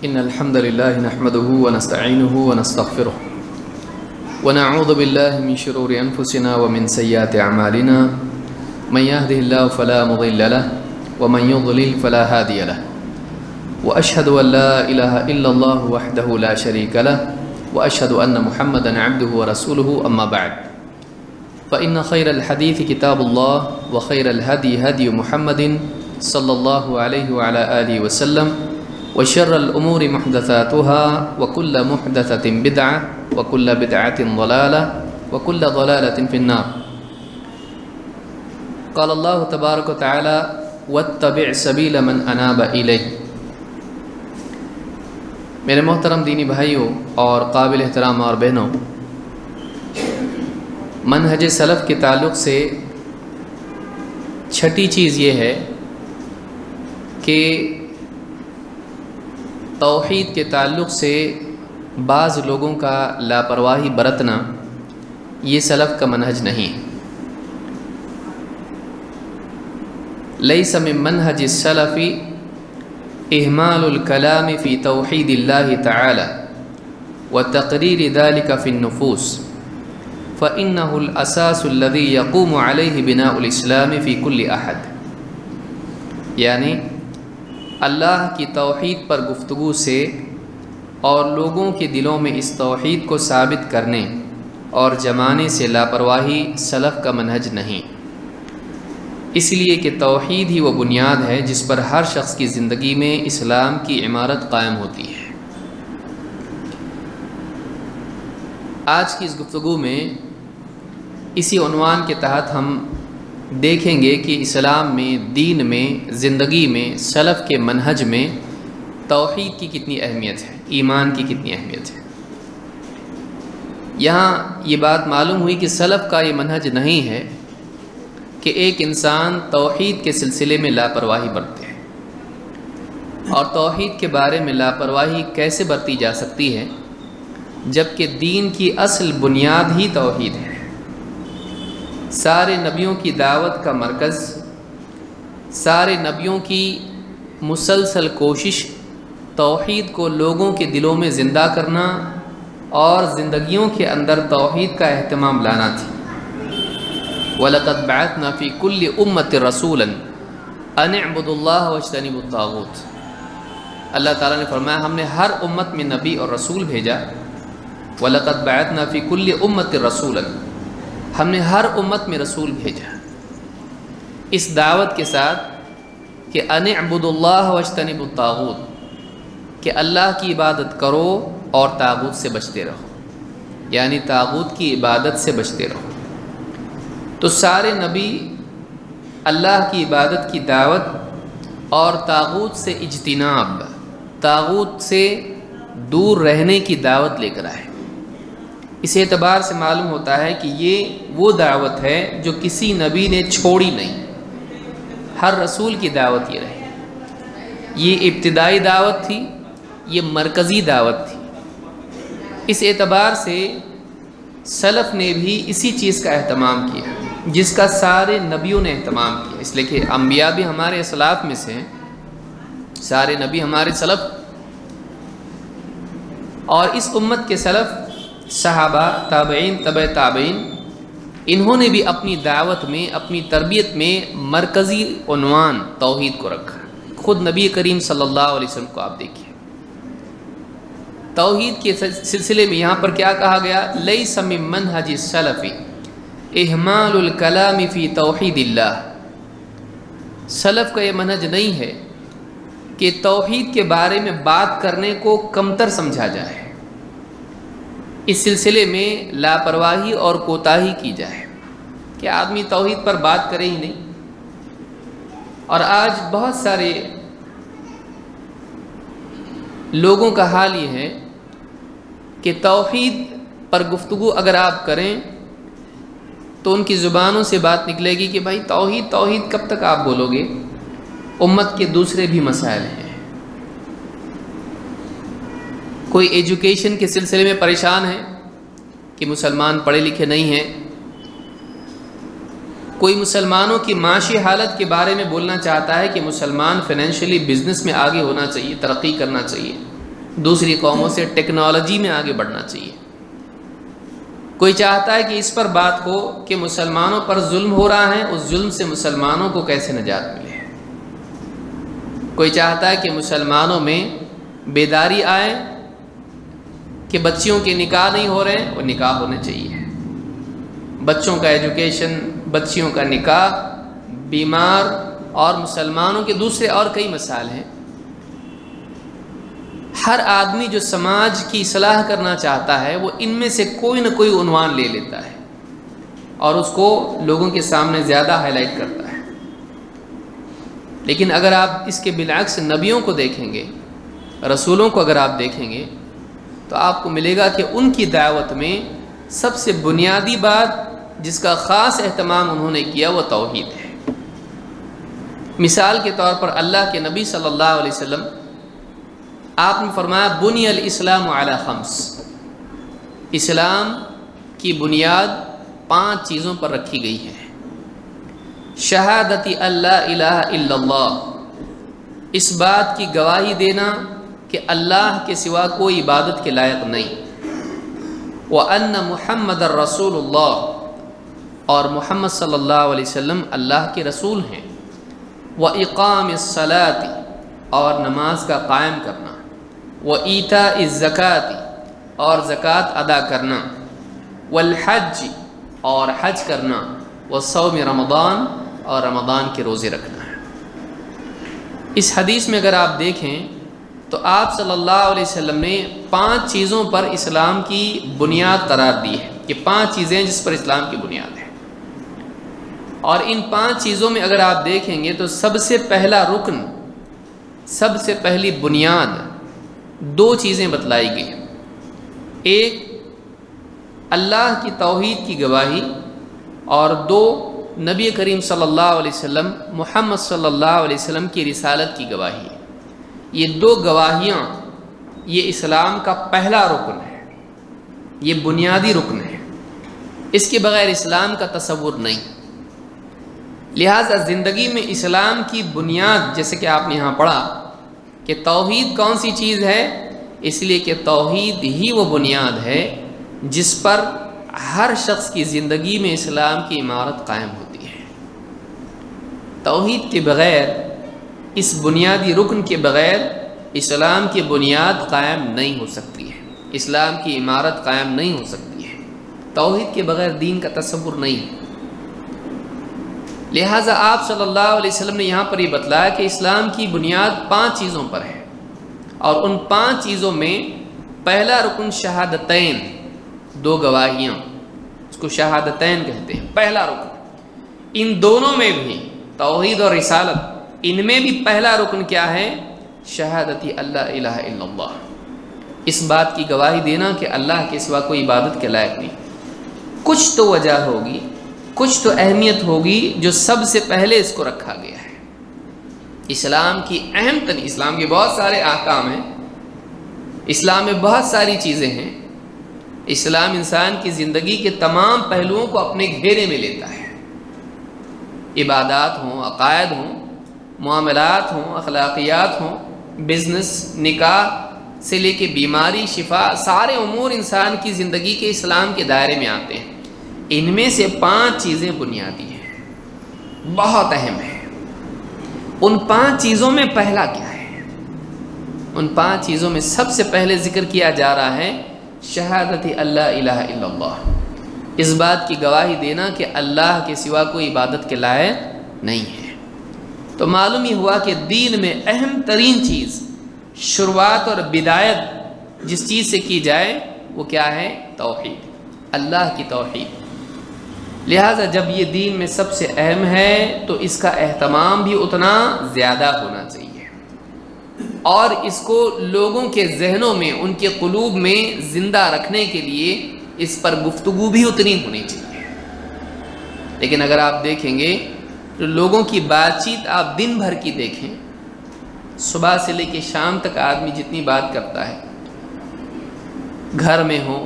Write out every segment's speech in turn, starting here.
إن الحمد لله نحمده ونستعينه ونستغفره ونعوذ بالله من شرور أنفسنا ومن سيئات أعمالنا من يهده الله فلا مضل له ومن يضلل فلا هادي له وأشهد أن لا إله إلا الله وحده لا شريك له وأشهد أن محمدا عبده ورسوله أما بعد فإن خير الحديث كتاب الله وخير الهدي هدي محمد صلى الله عليه وعلى آله وسلم وشر الأمور محدثاتها وكل محدثة بدعة وكل بدعة ضلالة وكل ضلالة في النار. قال الله تبارك وتعالى واتبع سبيل من أناب إليه. میرے محترم دینی بھائیوں اور قابل احترام اور بہنوں، منہج سلف کے تعلق سے چھٹی چیز یہ ہے کہ توحید کے تعلق سے بعض لوگوں کا لاپرواہی برتنا یہ سلف کا منہج نہیں. لیس من منہج السلف اہمال الکلام فی توحید اللہ تعالی وتقریر ذلك فی النفوس فإنه الأساس الذي يقوم عليه بناء الإسلام في كل أحد. یعنی اللہ کی توحید پر گفتگو سے اور لوگوں کے دلوں میں اس توحید کو ثابت کرنے اور جمانے سے لاپرواہی سلف کا منہج نہیں، اس لیے کہ توحید ہی وہ بنیاد ہے جس پر ہر شخص کی زندگی میں اسلام کی عمارت قائم ہوتی ہے. آج کی اس گفتگو میں اسی عنوان کے تحت ہم دیکھیں گے کہ اسلام میں، دین میں، زندگی میں، سلف کے منہج میں توحید کی کتنی اہمیت ہے، ایمان کی کتنی اہمیت ہے. یہاں یہ بات معلوم ہوئی کہ سلف کا یہ منہج نہیں ہے کہ ایک انسان توحید کے سلسلے میں لاپرواہی برتے ہیں. اور توحید کے بارے میں لاپرواہی کیسے برتی جا سکتی ہے جبکہ دین کی اصل بنیاد ہی توحید ہے. سارے نبیوں کی دعوت کا مرکز، سارے نبیوں کی مسلسل کوشش توحید کو لوگوں کے دلوں میں زندہ کرنا اور زندگیوں کے اندر توحید کا اہتمام لانا تھی. وَلَقَدْ بَعَثْنَا فِي كُلِّ أُمَّةٍ رَسُولًا أَنِ اعْبُدُوا اللَّهَ وَاجْتَنِبُوا الطَّاغُوتَ. اللہ تعالیٰ نے فرمایا ہم نے ہر امت میں نبی اور رسول بھیجا. وَلَقَدْ بَعَثْنَا فِي كُلِّ أُمَّةٍ رَسُولًا، ہم نے ہر امت میں رسول بھیجا اس دعوت کے ساتھ کہ ان اعبدوا اللہ واجتنبوا الطاغوت، کہ اللہ کی عبادت کرو اور طاغوت سے بچتے رہو، یعنی طاغوت کی عبادت سے بچتے رہو. تو سارے نبی اللہ کی عبادت کی دعوت اور طاغوت سے اجتناب، طاغوت سے دور رہنے کی دعوت لے کر آئے. اس اعتبار سے معلوم ہوتا ہے کہ یہ وہ دعوت ہے جو کسی نبی نے چھوڑی نہیں، ہر رسول کی دعوت یہ رہی. یہ ابتدائی دعوت تھی، یہ مرکزی دعوت تھی. اس اعتبار سے سلف نے بھی اسی چیز کا اہتمام کیا جس کا سارے نبیوں نے اہتمام کیا. اس لیے کہ انبیاء بھی ہمارے اسلاف میں سے ہیں، سارے نبی ہمارے سلف، اور اس امت کے سلف صحابہ، تابعین، تبع تابعین، انہوں نے بھی اپنی دعوت میں، اپنی تربیت میں مرکزی عنوان توحید کو رکھا. خود نبی کریم صلی اللہ علیہ وسلم کو آپ دیکھیے، توحید کے سلسلے میں یہاں پر کیا کہا گیا؟ لیس من منہج السلف اہمال الکلام فی توحید اللہ. سلف کا یہ منہج نہیں ہے کہ توحید کے بارے میں بات کرنے کو کمتر سمجھا جائے، اس سلسلے میں لاپرواہی اور کوتاہی کی جائے کہ آدمی توحید پر بات کرے ہی نہیں. اور آج بہت سارے لوگوں کا حال یہ ہے کہ توحید پر گفتگو اگر آپ کریں تو ان کی زبانوں سے بات نکلے گی کہ بھائی توحید توحید کب تک آپ بولو گے، امت کے دوسرے بھی مسائل ہیں. کوئی ایجوکیشن کے سلسلے میں پریشان ہے کہ مسلمان پڑھے لکھے نہیں ہیں، کوئی مسلمانوں کی معاشی حالت کے بارے میں بولنا چاہتا ہے کہ مسلمان فائنینشلی بزنس میں آگے ہونا چاہیے، ترقی کرنا چاہیے. دوسری قوموں سے ٹیکنالوجی میں آگے بڑھنا چاہیے۔ کوئی چاہتا ہے کہ اس پر بات ہو کہ مسلمانوں پر ظلم ہو رہا ہے، اس ظلم سے مسلمانوں کو کیسے نجات ملے۔ کوئی چاہتا ہے کہ مسلمانوں میں بیداری آئے کہ بچیوں کے نکاح نہیں ہو رہے ہیں، وہ نکاح ہونے چاہیے، بچوں کا ایجوکیشن، بچیوں کا نکاح، بیمار اور مسلمانوں کے دوسرے اور کئی مسائل ہیں۔ ہر آدمی جو سماج کی اصلاح کرنا چاہتا ہے وہ ان میں سے کوئی نہ کوئی عنوان لے لیتا ہے اور اس کو لوگوں کے سامنے زیادہ ہائی لائٹ کرتا ہے۔ لیکن اگر آپ اس کے بالعکس نبیوں کو دیکھیں گے، رسولوں کو اگر آپ دیکھیں گے، تو آپ کو ملے گا کہ ان کی دعوت میں سب سے بنیادی بات جس کا خاص اہتمام انہوں نے کیا وہ توحید ہے۔ مثال کے طور پر اللہ کے نبی صلی اللہ علیہ وسلم آپ نے فرمایا بنی الاسلام علی خمس، اسلام کی بنیاد 5 چیزوں پر رکھی گئی ہے۔ شہادت اللہ الہ الا اللہ، اس بات کی گواہی دینا کہ اللہ کے سوا کوئی عبادت کے لائق نہیں، وَأَنَّ مُحَمَّدَ الرَّسُولُ اللَّهِ، اور محمد صلی اللہ علیہ وسلم اللہ کے رسول ہیں، وَإِقَامِ الصَّلَاةِ، اور نماز کا قائم کرنا، وَإِيتَاءِ الزَّكَاةِ، اور زکوٰۃ ادا کرنا، وَالْحَجِّ، اور حج کرنا، وَصَوْمِ رمضان، اور رمضان کے روزے رکھنا ہے۔ اس حدیث میں اگر آپ دیکھیں تو آپ صلی اللہ علیہ وسلم نے 5 چیزوں پر اسلام کی بنیاد قرار دی ہے کہ 5 چیزیں جس پر اسلام کی بنیاد ہے، اور ان 5 چیزوں میں اگر آپ دیکھیں گے تو سب سے پہلا رکن، سب سے پہلی بنیاد 2 چیزیں بتلائی گئی۔ ایک اللہ کی توحید کی گواہی، اور 2 نبی کریم صلی اللہ علیہ وسلم محمد صلی اللہ علیہ وسلم کی رسالت کی گواہی۔ یہ 2 گواہیاں یہ اسلام کا پہلا رکن ہے، یہ بنیادی رکن ہے، اس کے بغیر اسلام کا تصور نہیں۔ لہٰذا زندگی میں اسلام کی بنیاد، جیسے کہ آپ نے یہاں پڑھا کہ توحید کون سی چیز ہے، اس لیے کہ توحید ہی وہ بنیاد ہے جس پر ہر شخص کی زندگی میں اسلام کی عمارت قائم ہوتی ہے۔ توحید کے بغیر، اس بنیادی رکن کے بغیر اسلام کی بنیاد قائم نہیں ہو سکتی ہے، اسلام کی عمارت قائم نہیں ہو سکتی ہے۔ توحید کے بغیر دین کا تصور نہیں ہے۔ لہٰذا آپ صلی اللہ علیہ وسلم نے یہاں پر یہ بتلایا کہ اسلام کی بنیاد 5 چیزوں پر ہے، اور ان 5 چیزوں میں پہلا رکن شہادتین، 2 گواہیاں، اس کو شہادتین کہتے ہیں، پہلا رکن۔ ان دونوں میں بھی توحید اور رسالت، ان میں بھی پہلا رکن کیا ہے؟ شہادتی اللہ الہ الا اللہ، اس بات کی گواہی دینا کہ اللہ کے سوا کوئی عبادت کے لائق نہیں۔ کچھ تو وجہ ہوگی، کچھ تو اہمیت ہوگی جو سب سے پہلے اس کو رکھا گیا ہے۔ اسلام کی اہم ترین، اسلام کے بہت سارے احکام ہیں، اسلام میں بہت ساری چیزیں ہیں، اسلام انسان کی زندگی کے تمام پہلوؤں کو اپنے گھیرے میں لیتا ہے، عبادات ہوں، عقائد ہوں، معاملات ہوں، اخلاقیات ہوں، بزنس، نکاح سے لے کے بیماری، شفا، سارے امور انسان کی زندگی کے اسلام کے دائرے میں آتے ہیں۔ ان میں سے 5 چیزیں بنیادی ہیں، بہت اہم ہیں۔ ان 5 چیزوں میں پہلا کیا ہے؟ ان 5 چیزوں میں سب سے پہلے ذکر کیا جا رہا ہے شہادت اللہ الہ الا اللہ، اس بات کی گواہی دینا کہ اللہ کے سوا کوئی عبادت کے لائق نہیں ہے۔ تو معلوم یہ ہوا کہ دین میں اہم ترین چیز، شروعات اور بدایت جس چیز سے کی جائے وہ کیا ہے؟ توحید، اللہ کی توحید۔ لہٰذا جب یہ دین میں سب سے اہم ہے تو اس کا اہتمام بھی اتنا زیادہ ہونا چاہیے، اور اس کو لوگوں کے ذہنوں میں، ان کے قلوب میں زندہ رکھنے کے لیے اس پر گفتگو بھی اتنی ہونی چاہیے۔ لیکن اگر آپ دیکھیں گے تو لوگوں کی بات چیت آپ دن بھر کی دیکھیں، صبح سے لے کے شام تک آدمی جتنی بات کرتا ہے، گھر میں ہو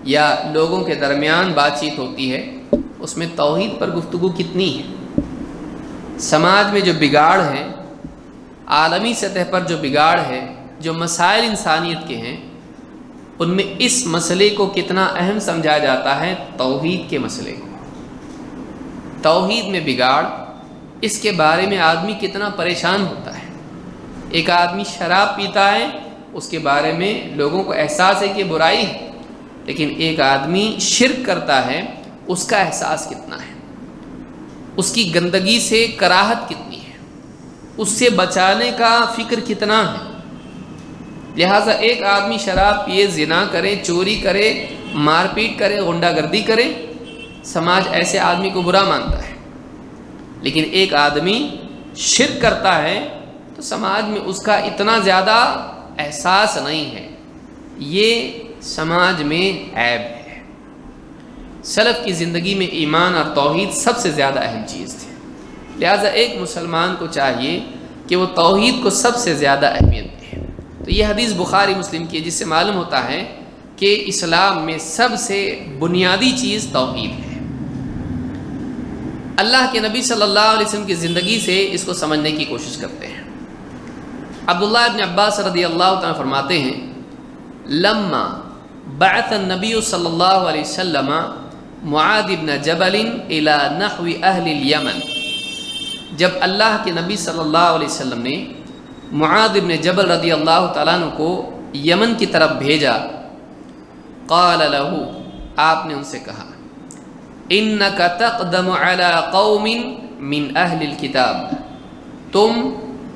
یا لوگوں کے درمیان بات چیت ہوتی ہے، اس میں توحید پر گفتگو کتنی ہے؟ سماج میں جو بگاڑ ہے، عالمی سطح پر جو بگاڑ ہے، جو مسائل انسانیت کے ہیں ان میں اس مسئلے کو کتنا اہم سمجھا جاتا ہے، توحید کے مسئلے کو۔ توحید میں بگاڑ، اس کے بارے میں آدمی کتنا پریشان ہوتا ہے۔ ایک آدمی شراب پیتا ہے، اس کے بارے میں لوگوں کو احساس ہے کہ برائی ہے، لیکن ایک آدمی شرک کرتا ہے، اس کا احساس کتنا ہے، اس کی گندگی سے کراہت کتنی ہے، اس سے بچانے کا فکر کتنا ہے۔ لہٰذا ایک آدمی شراب پیے، زنا کرے، چوری کرے، مار پیٹ کرے، غنڈہ گردی کرے، سماج ایسے آدمی کو برا مانتا ہے، لیکن ایک آدمی شرک کرتا ہے تو سماج میں اس کا اتنا زیادہ احساس نہیں ہے۔ یہ سماج میں عیب ہے۔ سلف کی زندگی میں ایمان اور توحید سب سے زیادہ اہم چیز تھی، لہٰذا ایک مسلمان کو چاہیے کہ وہ توحید کو سب سے زیادہ اہمیت دے۔ تو یہ حدیث بخاری مسلم کی ہے، جس سے معلوم ہوتا ہے کہ اسلام میں سب سے بنیادی چیز توحید ہے۔ اللہ کے نبی صلی اللہ علیہ وسلم کی زندگی سے اس کو سمجھنے کی کوشش کرتے ہیں۔ عبداللہ ابن عباس رضی اللہ تعالیٰ فرماتے ہیں، لما بعث النبی صلی اللہ علیہ وسلم معاذ بن جبل الى نحو اہل الیمن، جب اللہ کے نبی صلی اللہ علیہ وسلم نے معاذ بن جبل رضی اللہ تعالیٰ عنہ کو یمن کی طرف بھیجا، قال له، آپ نے ان سے کہا، انک تقدم علی قوم من اہل الکتاب، تم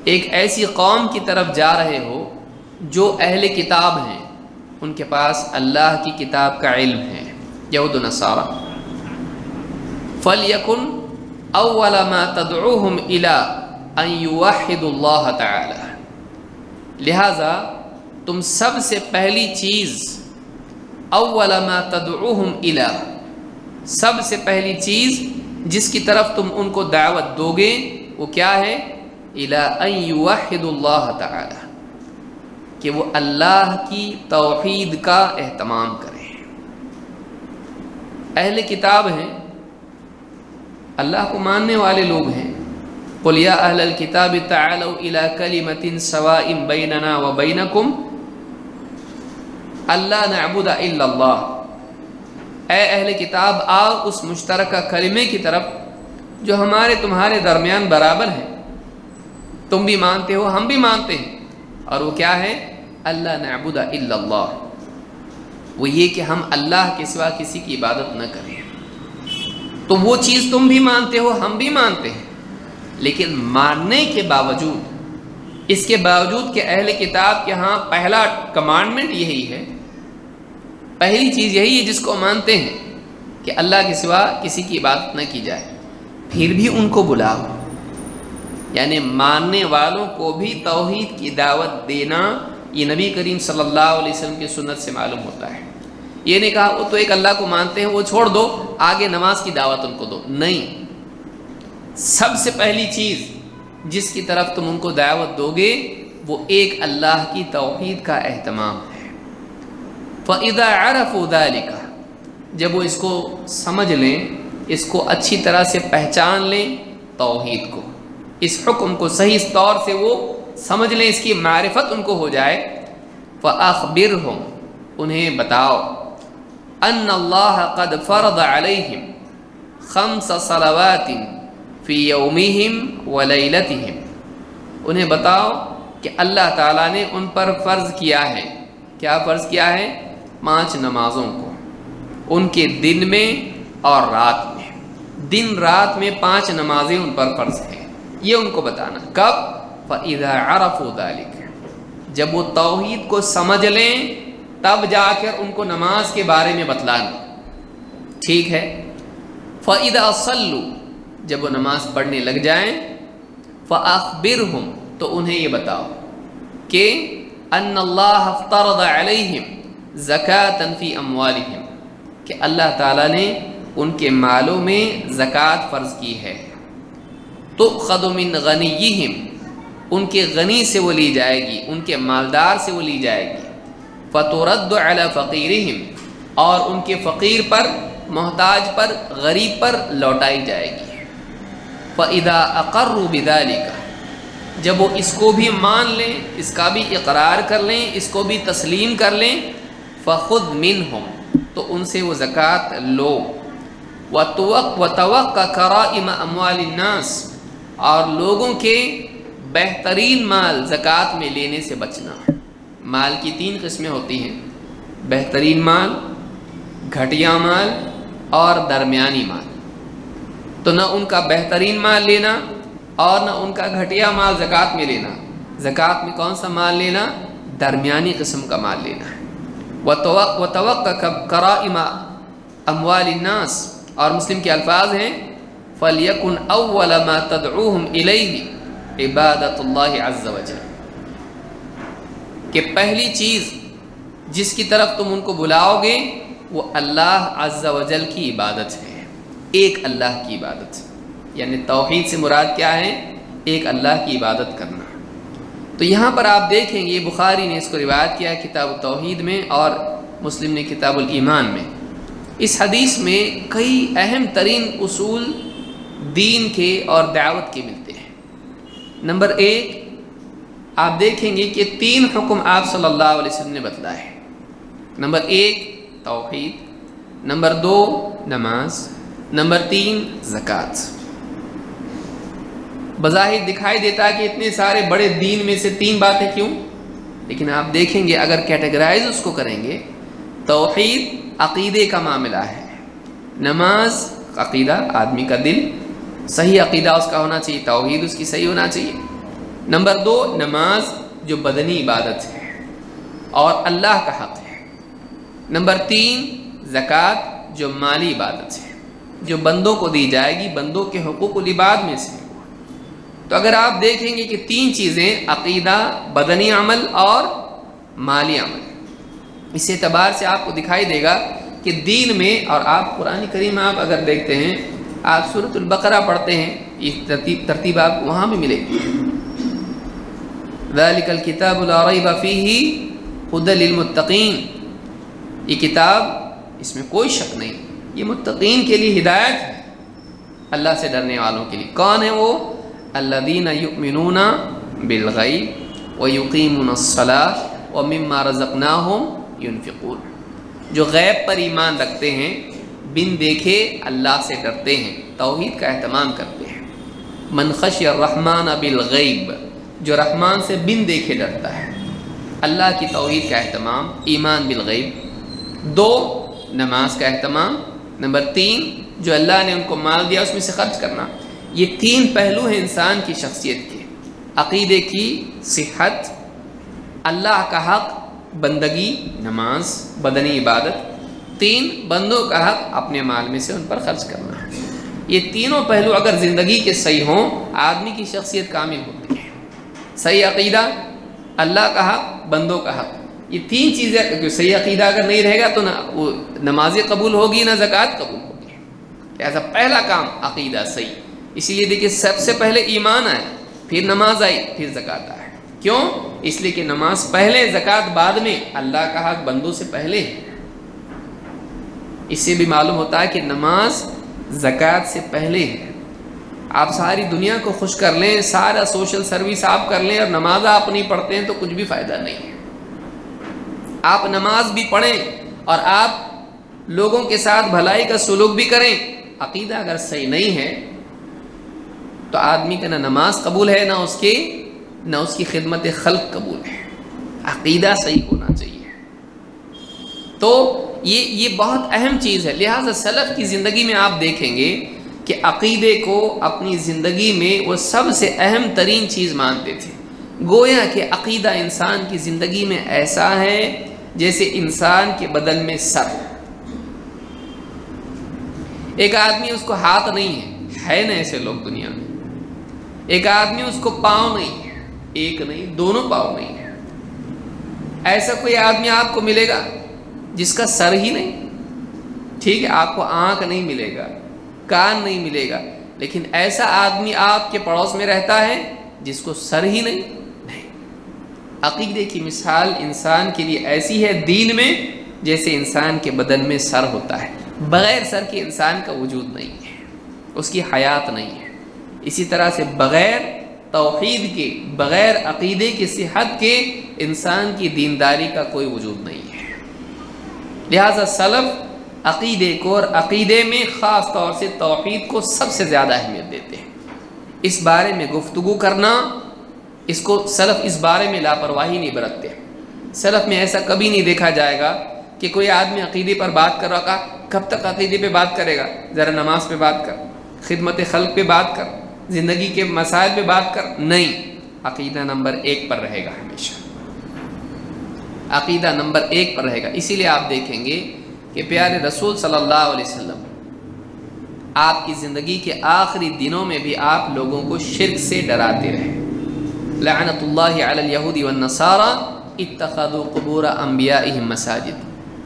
ایک ایسی قوم کی طرف جا رہے ہو جو اہل کتاب ہیں، ان کے پاس اللہ کی کتاب کا علم ہے، یہود و نصارہ۔ فَلْيَكُنْ أَوَّلَ مَا تَدْعُوهُمْ إِلَىٰ أَن يُوَحِّدُوا اللَّهَ تَعَالَىٰ، لہٰذا تم سب سے پہلی چیز، اول ما تدعوہم الی، سب سے پہلی چیز جس کی طرف تم ان کو دعوت دو گے وہ کیا ہے؟ الی ان یوحدوا اللہ تعالی، کہ وہ اللہ کی توحید کا اہتمام کریں۔ اہل کتاب ہیں، اللہ کو ماننے والے لوگ ہیں۔ قل یا اہل الکتاب تعالوا الی کلمۃ سواء بیننا وبینکم اللہ نعبد الا اللہ، اے اہل کتاب آؤ اس مشترکہ کلمے کی طرف جو ہمارے تمہارے درمیان برابر ہے، تم بھی مانتے ہو ہم بھی مانتے ہیں، اور وہ کیا ہے؟ اللہ نعبد الا اللہ، وہ یہ کہ ہم اللہ کے سوا کسی کی عبادت نہ کریں۔ تو وہ چیز تم بھی مانتے ہو ہم بھی مانتے ہیں، لیکن ماننے کے باوجود، اس کے باوجود کہ اہل کتاب کے ہاں پہلا کمانڈمنٹ یہی ہے، پہلی چیز یہی ہے جس کو مانتے ہیں کہ اللہ کے سوا کسی کی عبادت نہ کی جائے، پھر بھی ان کو بلاؤ، یعنی ماننے والوں کو بھی توحید کی دعوت دینا، یہ نبی کریم صلی اللہ علیہ وسلم کی سنت سے معلوم ہوتا ہے۔ یہ نہیں کہا وہ تو ایک اللہ کو مانتے ہیں وہ چھوڑ دو، آگے نماز کی دعوت ان کو دو، نہیں، سب سے پہلی چیز جس کی طرف تم ان کو دعوت دو گے وہ ایک اللہ کی توحید کا اہتمام ہے۔ فَإِذَا عَرَفُوا ذَلِكَ، جب وہ اس کو سمجھ لیں، اس کو اچھی طرح سے پہچان لیں، توحید کو، اس حکم کو صحیح طور سے وہ سمجھ لیں، اس کی معرفت ان کو ہو جائے، فَأَخْبِرْهُمْ، انہیں بتاؤ، أَنَّ اللَّهَ قَدْ فَرَضَ عَلَيْهِمْ 5 صلوات فی یومہم ولیلتہم، انہیں بتاؤ کہ اللہ تعالیٰ نے ان پر فرض کیا ہے، کیا فرض کیا ہے؟ 5 نمازوں کو، ان کے دن میں اور رات میں، دن رات میں 5 نمازیں ان پر فرض ہیں، یہ ان کو بتانا۔ کب؟ فَإِذَا عَرَفُوا ذَلِكَ، جب وہ توحید کو سمجھ لیں تب جا کر ان کو نماز کے بارے میں بتلانا، ٹھیک ہے؟ فَإِذَا صَلُّوا، جب وہ نماز پڑھنے لگ جائیں، فَأَخْبِرْهُمْ، تو انہیں یہ بتاؤ کہ أَنَّ اللَّهَ افْتَرَضَ عَلَيْهِمْ زَكَاةً فِي أَمْوَالِهِمْ، کہ اللہ تعالیٰ نے ان کے مالوں میں زکوٰۃ فرض کی ہے، تُؤْخَذُ مِنْ غَنِيِّهِمْ، ان کے غنی سے وہ لی جائے گی، ان کے مالدار سے وہ لی جائے گی، فَتُرَدُّ عَلَى فَقِيرِهِمْ، اور ان کے فقیر پر، محتاج پر، غریب پر لوٹائی جائے گی۔ فَإِذَا أَقَرُّوا بِذَلِكَ، جب وہ اس کو بھی مان لیں، اس کا بھی اقرار کر لیں، اس کو بھی تسلیم کر لیں، فخذ منہم، تو ان سے وہ زکوٰۃ لو، وتوقع کرائم اموال الناس، اور لوگوں کے بہترین مال زکوٰۃ میں لینے سے بچنا۔ مال کی 3 قسمیں ہوتی ہیں، بہترین مال، گھٹیا مال اور درمیانی مال۔ تو نہ ان کا بہترین مال لینا اور نہ ان کا گھٹیا مال زکوٰۃ میں لینا۔ زکوٰۃ میں کون سا مال لینا؟ درمیانی قسم کا مال لینا ہے۔ وتوقع کرائم اموال الناس، اور مسلم کے الفاظ ہیں فَلْيَكُنْ أَوَّلَ مَا تَدْعُوهُمْ إِلَيْهِ عِبَادَةُ اللَّهِ عَزَّ وَجَلَّ، کہ پہلی چیز جس کی طرف تم ان کو بلاؤ گے وہ اللہ عز و جل کی عبادت ہے، ایک اللہ کی عبادت، یعنی توحید سے مراد کیا ہے؟ ایک اللہ کی عبادت کرنا۔ تو یہاں پر آپ دیکھیں گے بخاری نے اس کو روایت کیا ہے کتاب التوحید میں، اور مسلم نے کتاب الایمان میں۔ اس حدیث میں کئی اہم ترین اصول دین کے اور دعوت کے ملتے ہیں۔ نمبر 1، آپ دیکھیں گے کہ 3 حکم آپ صلی اللہ علیہ وسلم نے بتلائے ہیں۔ نمبر 1 توحید، نمبر 2 نماز، نمبر 3 زکوٰۃ۔ بظاہر دکھائی دیتا ہے کہ اتنے سارے بڑے دین میں سے 3 باتیں کیوں، لیکن آپ دیکھیں گے اگر کیٹیگرائز اس کو کریں گے، توحید عقیدے کا معاملہ ہے، نماز عقیدہ آدمی کا دل، صحیح عقیدہ اس کا ہونا چاہیے، توحید اس کی صحیح ہونا چاہیے۔ نمبر 2 نماز جو بدنی عبادت ہے اور اللہ کا حق ہے۔ نمبر 3 زکوٰۃ جو مالی عبادت ہے، جو بندوں کو دی جائے گی، بندوں کے حقوق العباد میں سے۔ تو اگر آپ دیکھیں گے کہ 3 چیزیں، عقیدہ، بدنی عمل اور مالی عمل، اس اعتبار سے آپ کو دکھائی دے گا کہ دین میں، اور آپ قرآن کریم آپ اگر دیکھتے ہیں، آپ سورۃ البقرہ پڑھتے ہیں، یہ ترتیب آپ کو وہاں بھی ملے گی۔ ذَلِكَ الْكِتَابُ لَا رَيْبَ فِيهِ هُدًى لِلْمُتَّقِينَ، یہ کتاب، اس میں کوئی شک نہیں، یہ متقین کے لیے ہدایت ہے، اللہ سے ڈرنے والوں کے لیے۔ کون ہے وہ؟ الذین یؤمنون بالغیب ویقیمون الصلاۃ ومما رزقناہم ينفقون، جو غیب پر ایمان رکھتے ہیں، بن دیکھے اللہ سے ڈرتے ہیں، توحید کا اہتمام کرتے ہیں۔ من خشی الرحمن بالغیب، جو رحمان سے بن دیکھے ڈرتا ہے، اللہ کی توحید کا اہتمام، ایمان بالغیب۔ 2 نماز کا اہتمام، نمبر 3 جو اللہ نے ان کو مال دیا اس میں سے خرچ کرنا۔ یہ 3 پہلو ہیں انسان کی شخصیت کے، عقیدے کی صحت، اللہ کا حق بندگی نماز بدنی عبادت، 3 بندوں کا حق اپنے مال میں سے ان پر خرچ کرنا ہے۔ یہ تینوں پہلو اگر زندگی کے صحیح ہوں، آدمی کی شخصیت کامل ہوتی ہے۔ صحیح عقیدہ، اللہ کا حق، بندوں کا حق، یہ 3 چیزیں، صحیح عقیدہ اگر نہیں رہے گا تو نہ وہ نماز قبول ہوگی نہ زکوٰۃ قبول ہوگی۔ لہٰذا پہلا کام عقیدہ صحیح، اسی لیے دیکھیے سب سے پہلے ایمان آئے، پھر نماز آئی، پھر زکوٰۃ آئے۔ کیوں؟ اس لیے کہ نماز پہلے، زکوٰۃ بعد میں، اللہ کا حق بندوں سے پہلے ہے۔ اس سے بھی معلوم ہوتا ہے کہ نماز زکوٰۃ سے پہلے ہے۔ آپ ساری دنیا کو خوش کر لیں، سارا سوشل سروس آپ کر لیں اور نماز آپ نہیں پڑھتے ہیں تو کچھ بھی فائدہ نہیں ہے۔ آپ نماز بھی پڑھیں اور آپ لوگوں کے ساتھ بھلائی کا سلوک بھی کریں، عقیدہ اگر صحیح نہیں ہے تو آدمی کا نہ نماز قبول ہے، نہ اس کی خدمت خلق قبول ہے۔ عقیدہ صحیح ہونا چاہیے۔ تو یہ بہت اہم چیز ہے۔ لہٰذا سلف کی زندگی میں آپ دیکھیں گے کہ عقیدے کو اپنی زندگی میں وہ سب سے اہم ترین چیز مانتے تھے۔ گویا کہ عقیدہ انسان کی زندگی میں ایسا ہے جیسے انسان کے بدن میں سر۔ ایک آدمی اس کو ہاتھ نہیں ہے نا ایسے لوگ دنیا میں۔ ایک آدمی اس کو پاؤں نہیں ہے، ایک نہیں 2 پاؤں نہیں ہے۔ ایسا کوئی آدمی آپ کو ملے گا جس کا سر ہی نہیں؟ ٹھیک ہے، آپ کو آنکھ نہیں ملے گا، کان نہیں ملے گا، لیکن ایسا آدمی آپ کے پڑوس میں رہتا ہے جس کو سر ہی نہیں۔ عقیدے کی مثال انسان کے لیے ایسی ہے دین میں جیسے انسان کے بدن میں سر ہوتا ہے۔ بغیر سر کے انسان کا وجود نہیں ہے، اس کی حیات نہیں ہے۔ اسی طرح سے بغیر توحید کے بغیر عقیدے کی صحت کے انسان کی دینداری کا کوئی وجود نہیں ہے۔ لہذا سلف عقیدے کو اور عقیدے میں خاص طور سے توحید کو سب سے زیادہ اہمیت دیتے ہیں۔ اس بارے میں گفتگو کرنا، سلف اس بارے میں لاپرواہی نہیں برتتے۔ سلف میں ایسا کبھی نہیں دیکھا جائے گا کہ کوئی آدمی عقیدے پر بات کر رہا، کب تک عقیدے پہ بات کرے گا، ذرا نماز پہ بات کر، خدمت خلق پہ بات کر، زندگی کے مسائل پہ بات کر، نہیں، عقیدہ نمبر 1 پر رہے گا، ہمیشہ عقیدہ نمبر 1 پر رہے گا۔ اسی لیے آپ دیکھیں گے کہ پیارے رسول صلی اللہ علیہ وسلم آپ کی زندگی کے آخری دنوں میں بھی آپ لوگوں کو شرک سے ڈراتے رہے۔ لعنت اللہ علی الیہود والنصارى اتخذوا قبور انبیائہم مساجد،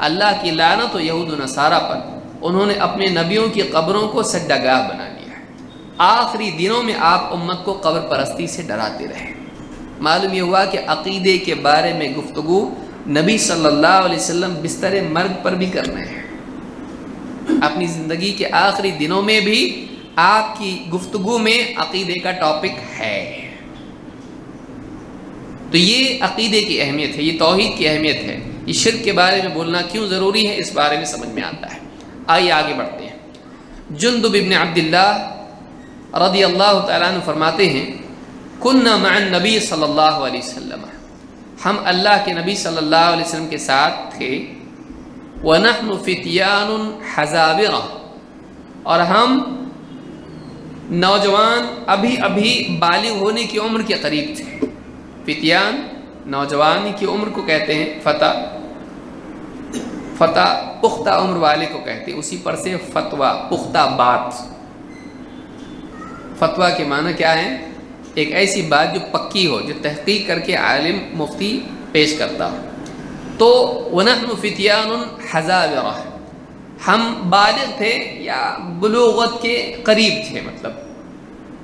اللہ کی لعنت و یہود و نصارہ پر، انہوں نے اپنے نبیوں کی قبروں کو سجدہ گاہ بنا لیا ہے۔ آخری دنوں میں آپ امت کو قبر پرستی سے ڈراتے رہے۔ معلوم یہ ہوا کہ عقیدے کے بارے میں گفتگو نبی صلی اللہ علیہ وسلم بستر مرگ پر بھی کر رہے ہیں۔ اپنی زندگی کے آخری دنوں میں بھی آپ کی گفتگو میں عقیدے کا ٹاپک ہے۔ تو یہ عقیدے کی اہمیت ہے، یہ توحید کی اہمیت ہے۔ یہ شرک کے بارے میں بولنا کیوں ضروری ہے، اس بارے میں سمجھ میں آتا ہے۔ آئیے آگے بڑھتے ہیں۔ جندب ابن عبداللہ رضی اللہ تعالیٰ عنہ فرماتے ہیں، کننا مع النبی صلی اللہ علیہ وسلم، ہم اللہ کے نبی صلی اللہ علیہ وسلم کے ساتھ تھے، وَنَحْنُ فِتْيَانٌ حَزَابِرَةٌ، اور ہم نوجوان ابھی بالغ ہونے کی عمر کے قریب تھے۔ فتیان نوجوانی کی عمر کو کہتے ہیں، فتح پختہ عمر والے کو کہتے ہیں، اسی پر سے فتویٰ پختہ بات۔ فتویٰ کے معنی کیا ہے؟ ایک ایسی بات جو پکی ہو، جو تحقیق کر کے عالم مفتی پیش کرتا ہو۔ تو وَنَحْنُ فِتْيَانٌ حَزَابِرَةٌ، ہم بالغ تھے یا بلوغت کے قریب تھے، مطلب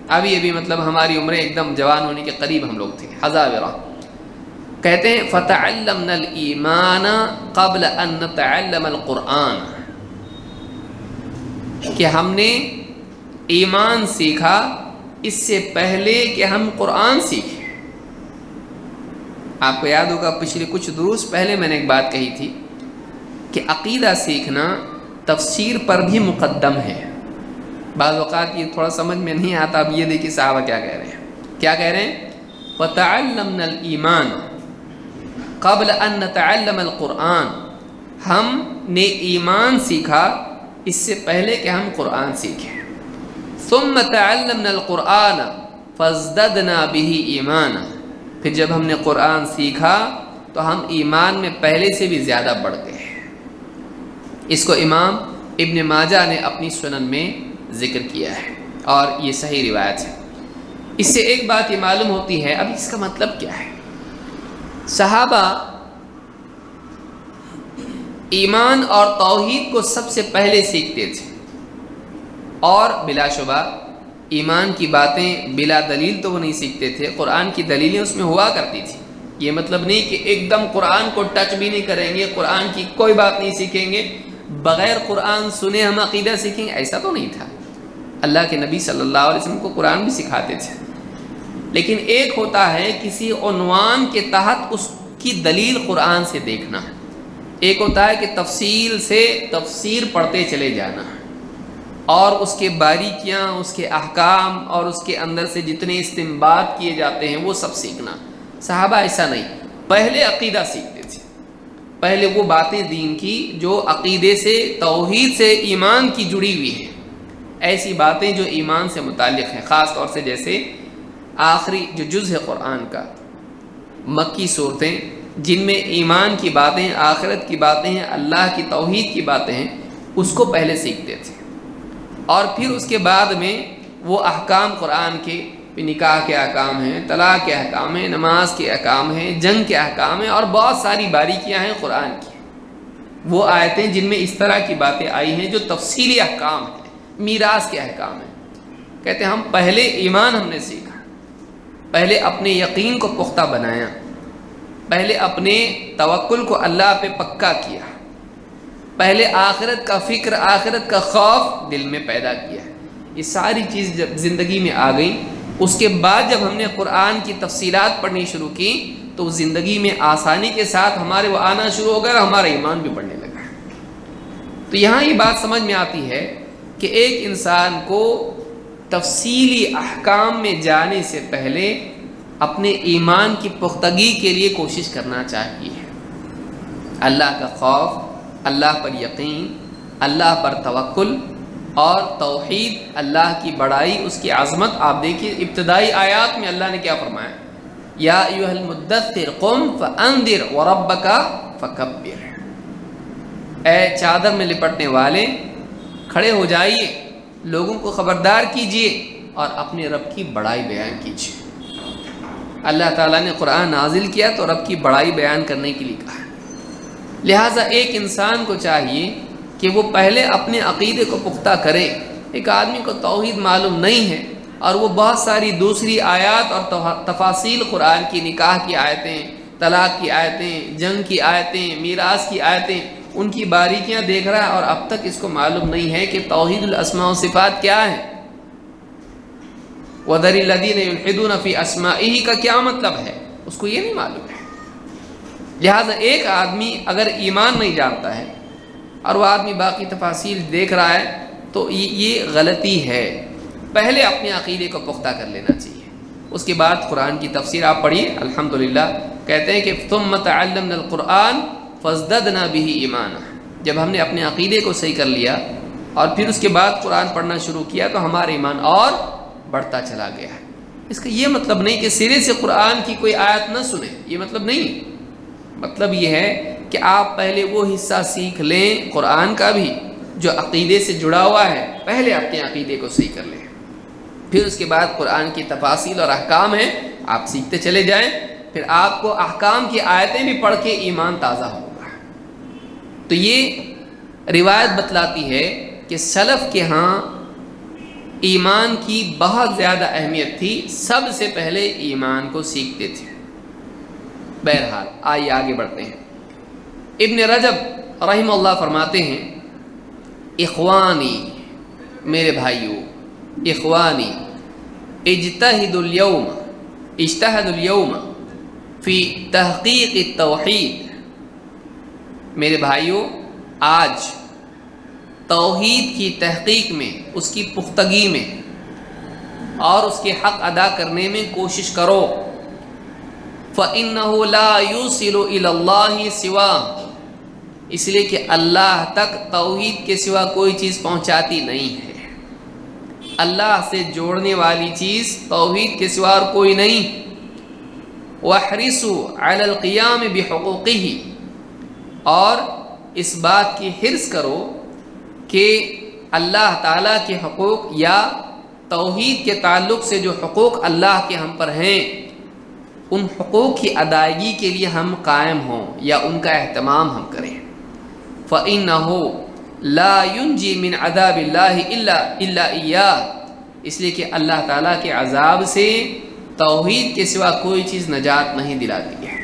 ابھی مطلب ہماری عمریں ایک دم جوان ہونے کے قریب ہم لوگ تھے، حزابرہ۔ کہتے ہیں فَتَعَلَّمْنَا الْإِيمَانَ قَبْلَ أَن نَّتَعَلَّمَ الْقُرْآنَ، کہ ہم نے ایمان سیکھا اس سے پہلے کہ ہم قرآن سیکھیں۔ آپ کو یاد ہوگا پچھلے کچھ دروس پہلے میں نے ایک بات کہی تھی کہ عقیدہ سیکھنا تفسیر پر بھی مقدم ہے۔ بعض اوقات یہ تھوڑا سمجھ میں نہیں آتا، اب یہ دیکھیے صحابہ کیا کہہ رہے ہیں، کیا کہہ رہے ہیں؟ وَتَعَلَّمْنَا الْإِيمَانَ قَبْلَ أَن نَّتَعَلَّمَ الْقُرْآنَ، ہم نے ایمان سیکھا اس سے پہلے کہ ہم قرآن سیکھیں۔ ثُمَّ تَعَلَّمْنَا الْقُرْآنَ فَازْدَدْنَا بِهِ إِيمَانًا، پھر جب ہم نے قرآن سیکھا تو ہم ایمان میں پہلے سے بھی زیادہ بڑھ گئے۔ اس کو امام ابن ماجہ نے اپنی سنن میں ذکر کیا ہے اور یہ صحیح روایت ہے۔ اس سے ایک بات یہ معلوم ہوتی ہے، اب اس کا مطلب کیا ہے؟ صحابہ ایمان اور توحید کو سب سے پہلے سیکھتے تھے، اور بلا شبہ ایمان کی باتیں بلا دلیل تو وہ نہیں سیکھتے تھے، قرآن کی دلیلیں اس میں ہوا کرتی تھی۔ یہ مطلب نہیں کہ ایک دم قرآن کو ٹچ بھی نہیں کریں گے، قرآن کی کوئی بات نہیں سیکھیں گے، بغیر قرآن سنے ہم عقیدہ سیکھیں گے، ایسا تو نہیں تھا۔ اللہ کے نبی صلی اللہ علیہ وسلم کو قرآن بھی سکھاتے تھے، لیکن ایک ہوتا ہے کسی عنوان کے تحت اس کی دلیل قرآن سے دیکھنا، ایک ہوتا ہے کہ تفصیل سے تفسیر پڑھتے چلے جانا اور اس کے باریکیاں، اس کے احکام اور اس کے اندر سے جتنے استنباط کیے جاتے ہیں وہ سب سیکھنا۔ صحابہ ایسا نہیں، پہلے عقیدہ سیکھتے تھے، پہلے وہ باتیں دین کی جو عقیدے سے، توحید سے، ایمان کی جڑی ہوئی ہیں، ایسی باتیں جو ایمان سے متعلق ہیں، خاص طور سے جیسے آخری جو جز ہے قرآن کا، مکی صورتیں جن میں ایمان کی باتیں، آخرت کی باتیں ہیں، اللہ کی توحید کی باتیں ہیں، اس کو پہلے سیکھتے تھے، اور پھر اس کے بعد میں وہ احکام قرآن کے، نکاح کے احکام ہیں، طلاق کے احکام ہیں، نماز کے احکام ہیں، جنگ کے احکام ہیں، اور بہت ساری باریکیاں ہیں قرآن کی، وہ آیتیں جن میں اس طرح کی باتیں آئی ہیں جو تفصیلی احکام ہیں، میراث کے احکام ہیں۔ کہتے ہیں ہم پہلے ایمان ہم نے سیکھا، پہلے اپنے یقین کو پختہ بنایا، پہلے اپنے توکل کو اللہ پہ پکا کیا، پہلے آخرت کا فکر، آخرت کا خوف دل میں پیدا کیا۔ یہ ساری چیز جب زندگی میں آ گئی اس کے بعد جب ہم نے قرآن کی تفصیلات پڑھنی شروع کی تو زندگی میں آسانی کے ساتھ ہمارے وہ آنا شروع ہو گیا اور ہمارا ایمان بھی بڑھنے لگا۔ تو یہاں یہ بات سمجھ میں آتی ہے کہ ایک انسان کو تفصیلی احکام میں جانے سے پہلے اپنے ایمان کی پختگی کے لیے کوشش کرنا چاہیے۔ اللہ کا خوف، اللہ پر یقین، اللہ پر توکل اور توحید، اللہ کی بڑائی، اس کی عظمت۔ آپ دیکھیے ابتدائی آیات میں اللہ نے کیا فرمایا؟ یا ایھا المدثر قم فانذر وربک فکبر، اے چادر میں لپٹنے والے کھڑے ہو جائیے، لوگوں کو خبردار کیجیے اور اپنے رب کی بڑائی بیان کیجیے۔ اللہ تعالیٰ نے قرآن نازل کیا تو رب کی بڑائی بیان کرنے کے لیے کہا۔ لہٰذا ایک انسان کو چاہیے کہ وہ پہلے اپنے عقیدے کو پختہ کرے۔ ایک آدمی کو توحید معلوم نہیں ہے اور وہ بہت ساری دوسری آیات اور تفاصیل قرآن کی، نکاح کی آیتیں، طلاق کی آیتیں، جنگ کی آیتیں، میراث کی آیتیں، ان کی باریکیاں دیکھ رہا ہے اور اب تک اس کو معلوم نہیں ہے کہ توحید الاسماء و صفات کیا ہے، وَذَرِ الَّذِينَ يُلْحِدُونَ فِي أَسْمَائِهِ کا کیا مطلب ہے، اس کو یہ نہیں معلوم ہے۔ لہٰذا ایک آدمی اگر ایمان نہیں جانتا ہے اور وہ آدمی باقی تفاصیل دیکھ رہا ہے تو یہ غلطی ہے۔ پہلے اپنے عقیدے کو پختہ کر لینا چاہیے، اس کے بعد قرآن کی تفسیر آپ پڑھیے۔ الحمدللہ کہتے ہیں کہ ثُمَّ تَعَلَّمْنَا الْقُرْآنَ فَازْدَدْنَا بِهِ ایمَانًا، جب ہم نے اپنے عقیدے کو صحیح کر لیا اور پھر اس کے بعد قرآن پڑھنا شروع کیا تو ہمارا ایمان اور بڑھتا چلا گیا ہے۔ اس کا یہ مطلب نہیں کہ سرے سے قرآن کی کوئی آیت نہ سنیں، یہ مطلب نہیں ہے۔ مطلب یہ ہے کہ آپ پہلے وہ حصہ سیکھ لیں قرآن کا بھی جو عقیدے سے جڑا ہوا ہے، پہلے اپنے عقیدے کو صحیح کر لیں، پھر اس کے بعد قرآن کی تفاصیل اور احکام ہیں آپ سیکھتے چلے جائیں، پھر آپ کو احکام کی آیتیں بھی پڑھ کے ایمان تازہ ہوگا۔ تو یہ روایت بتلاتی ہے کہ سلف کے ہاں ایمان کی بہت زیادہ اہمیت تھی، سب سے پہلے ایمان کو سیکھتے تھے۔ بہرحال آئیے آگے بڑھتے ہیں۔ ابن رجب رحمہ اللہ فرماتے ہیں، اخوانی، میرے بھائیوں، اخوانی اجتہدوا اليوم فی تحقیق التوحید، میرے بھائیوں آج توحید کی تحقیق میں، اس کی پختگی میں اور اس کے حق ادا کرنے میں کوشش کرو۔ فَإِنَّهُ لَا يُوصِلُ إِلَى اللَّهِ سِوَاهُ، اس لیے کہ اللہ تک توحید کے سوا کوئی چیز پہنچاتی نہیں ہے۔ اللہ سے جوڑنے والی چیز توحید کے سوا اور کوئی نہیں۔ وَاحْرِصُوا عَلَى الْقِيَامِ بِحُقُوقِهِ، اور اس بات کی حرص کرو کہ اللہ تعالیٰ کے حقوق یا توحید کے تعلق سے جو حقوق اللہ کے ہم پر ہیں، ان حقوق کی ادائیگی کے لیے ہم قائم ہوں یا ان کا اہتمام ہم کریں۔ فَإِنَّهُ لَا يُنْجِي مِنْ عَذَابِ اللَّهِ إِلَّا إِيَّاهُ، اس لیے کہ اللہ تعالیٰ کے عذاب سے توحید کے سوا کوئی چیز نجات نہیں دلاتی ہے۔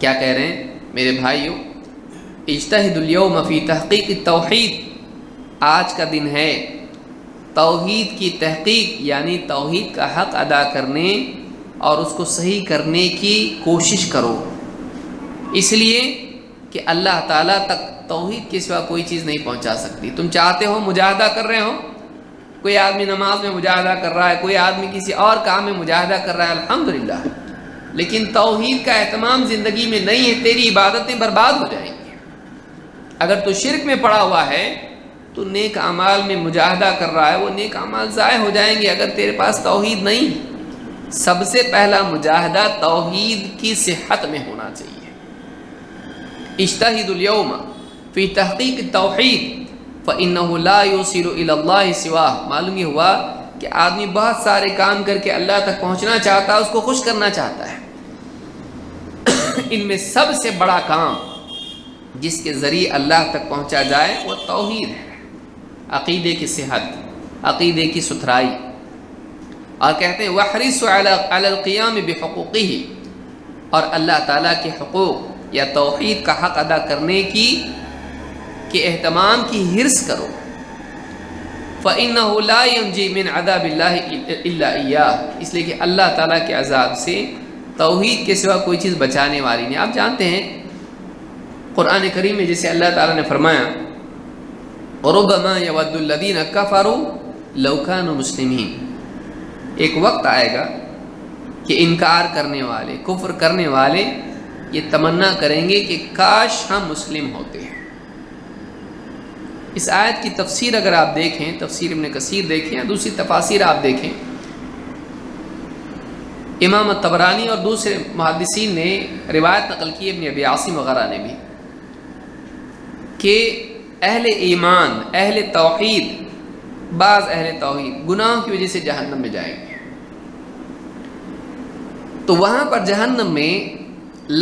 کیا کہہ رہے ہیں میرے بھائیوں؟ اجتہدوا اليوم فی تحقیق التوحید، آج کا دن ہے توحید کی تحقیق، یعنی توحید کا حق ادا کرنے اور اس کو صحیح کرنے کی کوشش کرو، اس لیے کہ اللہ تعالیٰ تک توحید کے سوا کوئی چیز نہیں پہنچا سکتی۔ تم چاہتے ہو مجاہدہ کر رہے ہو، کوئی آدمی نماز میں مجاہدہ کر رہا ہے، کوئی آدمی کسی اور کام میں مجاہدہ کر رہا ہے، الحمدللہ، لیکن توحید کا اہتمام زندگی میں نہیں ہے، تیری عبادتیں برباد ہو جائیں گی۔ اگر تو شرک میں پڑا ہوا ہے تو نیک اعمال میں مجاہدہ کر رہا ہے، وہ نیک اعمال ضائع ہو جائیں گے اگر تیرے پاس توحید نہیں۔ سب سے پہلا مجاہدہ توحید کی صحت میں ہونا چاہیے۔ اجتہدوا اليوم فی تحقیق التوحید فإنه لا يوصل إلى الله سواه، معلوم یہ ہوا کہ آدمی بہت سارے کام کر کے اللہ تک پہنچنا چاہتا ہے، اس کو خوش کرنا چاہتا ہے۔ ان میں سب سے بڑا کام جس کے ذریعے اللہ تک پہنچا جائے وہ توحید ہے، عقیدے کی صحت، عقیدے کی ستھرائی۔ اور کہتے ہیں وَاحْرِصُوا عَلَى الْقِيَامِ بِحُقُوقِهِ، اور اللہ تعالیٰ کے حقوق یا توحید کا حق ادا کرنے کے اہتمام کی حرص کرو۔ فَإِنَّهُ لَا يُنْجِي مِنْ عَذَابِ اللَّهِ إِلَّا إِيَّاهُ، اس لیے کہ اللہ تعالیٰ کے عذاب سے توحید کے سوا کوئی چیز بچانے والی نہیں۔ آپ جانتے ہیں قرآن کریم میں جیسے اللہ تعالیٰ نے فرمایا رُبَّمَا يَوَدُّ الَّذِينَ كَفَرُوا لَوْ كَانُوا مُسْلِمِينَ، ایک وقت آئے گا کہ انکار کرنے والے، کفر کرنے والے یہ تمنا کریں گے کہ کاش ہم مسلم ہوتے ہیں۔ اس آیت کی تفسیر اگر آپ دیکھیں، تفسیر ابن کثیر دیکھیں یا دوسری تفاسیر آپ دیکھیں، امام طبرانی اور دوسرے محدثین نے روایت نقل کی، ابن ابی عاصم وغیرہ نے بھی، کہ اہل ایمان، اہل توحید، بعض اہل توحید گناہوں کی وجہ سے جہنم میں جائیں گے۔ تو وہاں پر جہنم میں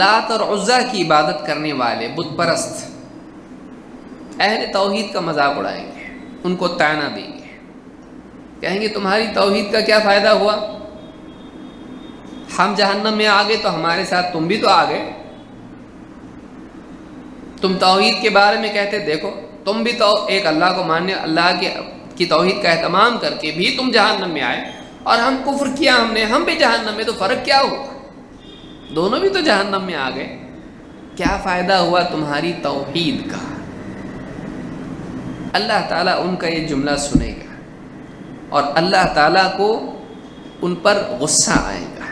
لات اور عزا کی عبادت کرنے والے بت پرست اہل توحید کا مذاق اڑائیں گے، ان کو طعنہ دیں گے، کہیں گے تمہاری توحید کا کیا فائدہ ہوا؟ ہم جہنم میں آ گئے تو ہمارے ساتھ تم بھی تو آ گئے۔ تم توحید کے بارے میں کہتے دیکھو تم بھی تو ایک اللہ کو ماننے، اللہ کی توحید کا اہتمام کر کے بھی تم جہنم میں آئے، اور ہم کفر کیا ہم بھی جہنم میں، تو فرق کیا ہوا؟ دونوں بھی تو جہنم میں آ گئے، کیا فائدہ ہوا تمہاری توحید کا؟ اللہ تعالیٰ ان کا یہ جملہ سنے گا اور اللہ تعالیٰ کو ان پر غصہ آئے گا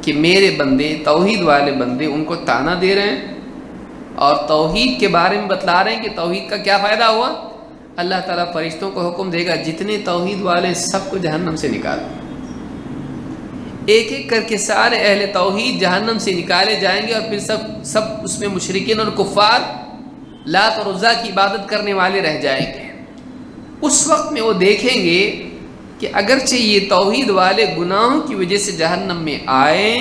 کہ میرے بندے، توحید والے بندے ان کو طعنہ دے رہے ہیں اور توحید کے بارے میں بتلا رہے ہیں کہ توحید کا کیا فائدہ ہوا۔ اللہ تعالیٰ فرشتوں کو حکم دے گا جتنے توحید والے سب کو جہنم سے نکالو، ایک ایک کر کے سارے اہل توحید جہنم سے نکالے جائیں گے، اور پھر سب اس میں مشرکین اور کفار، لات اور عزا کی عبادت کرنے والے رہ جائیں گے۔ اس وقت میں وہ دیکھیں گے کہ اگرچہ یہ توحید والے گناہوں کی وجہ سے جہنم میں آئے،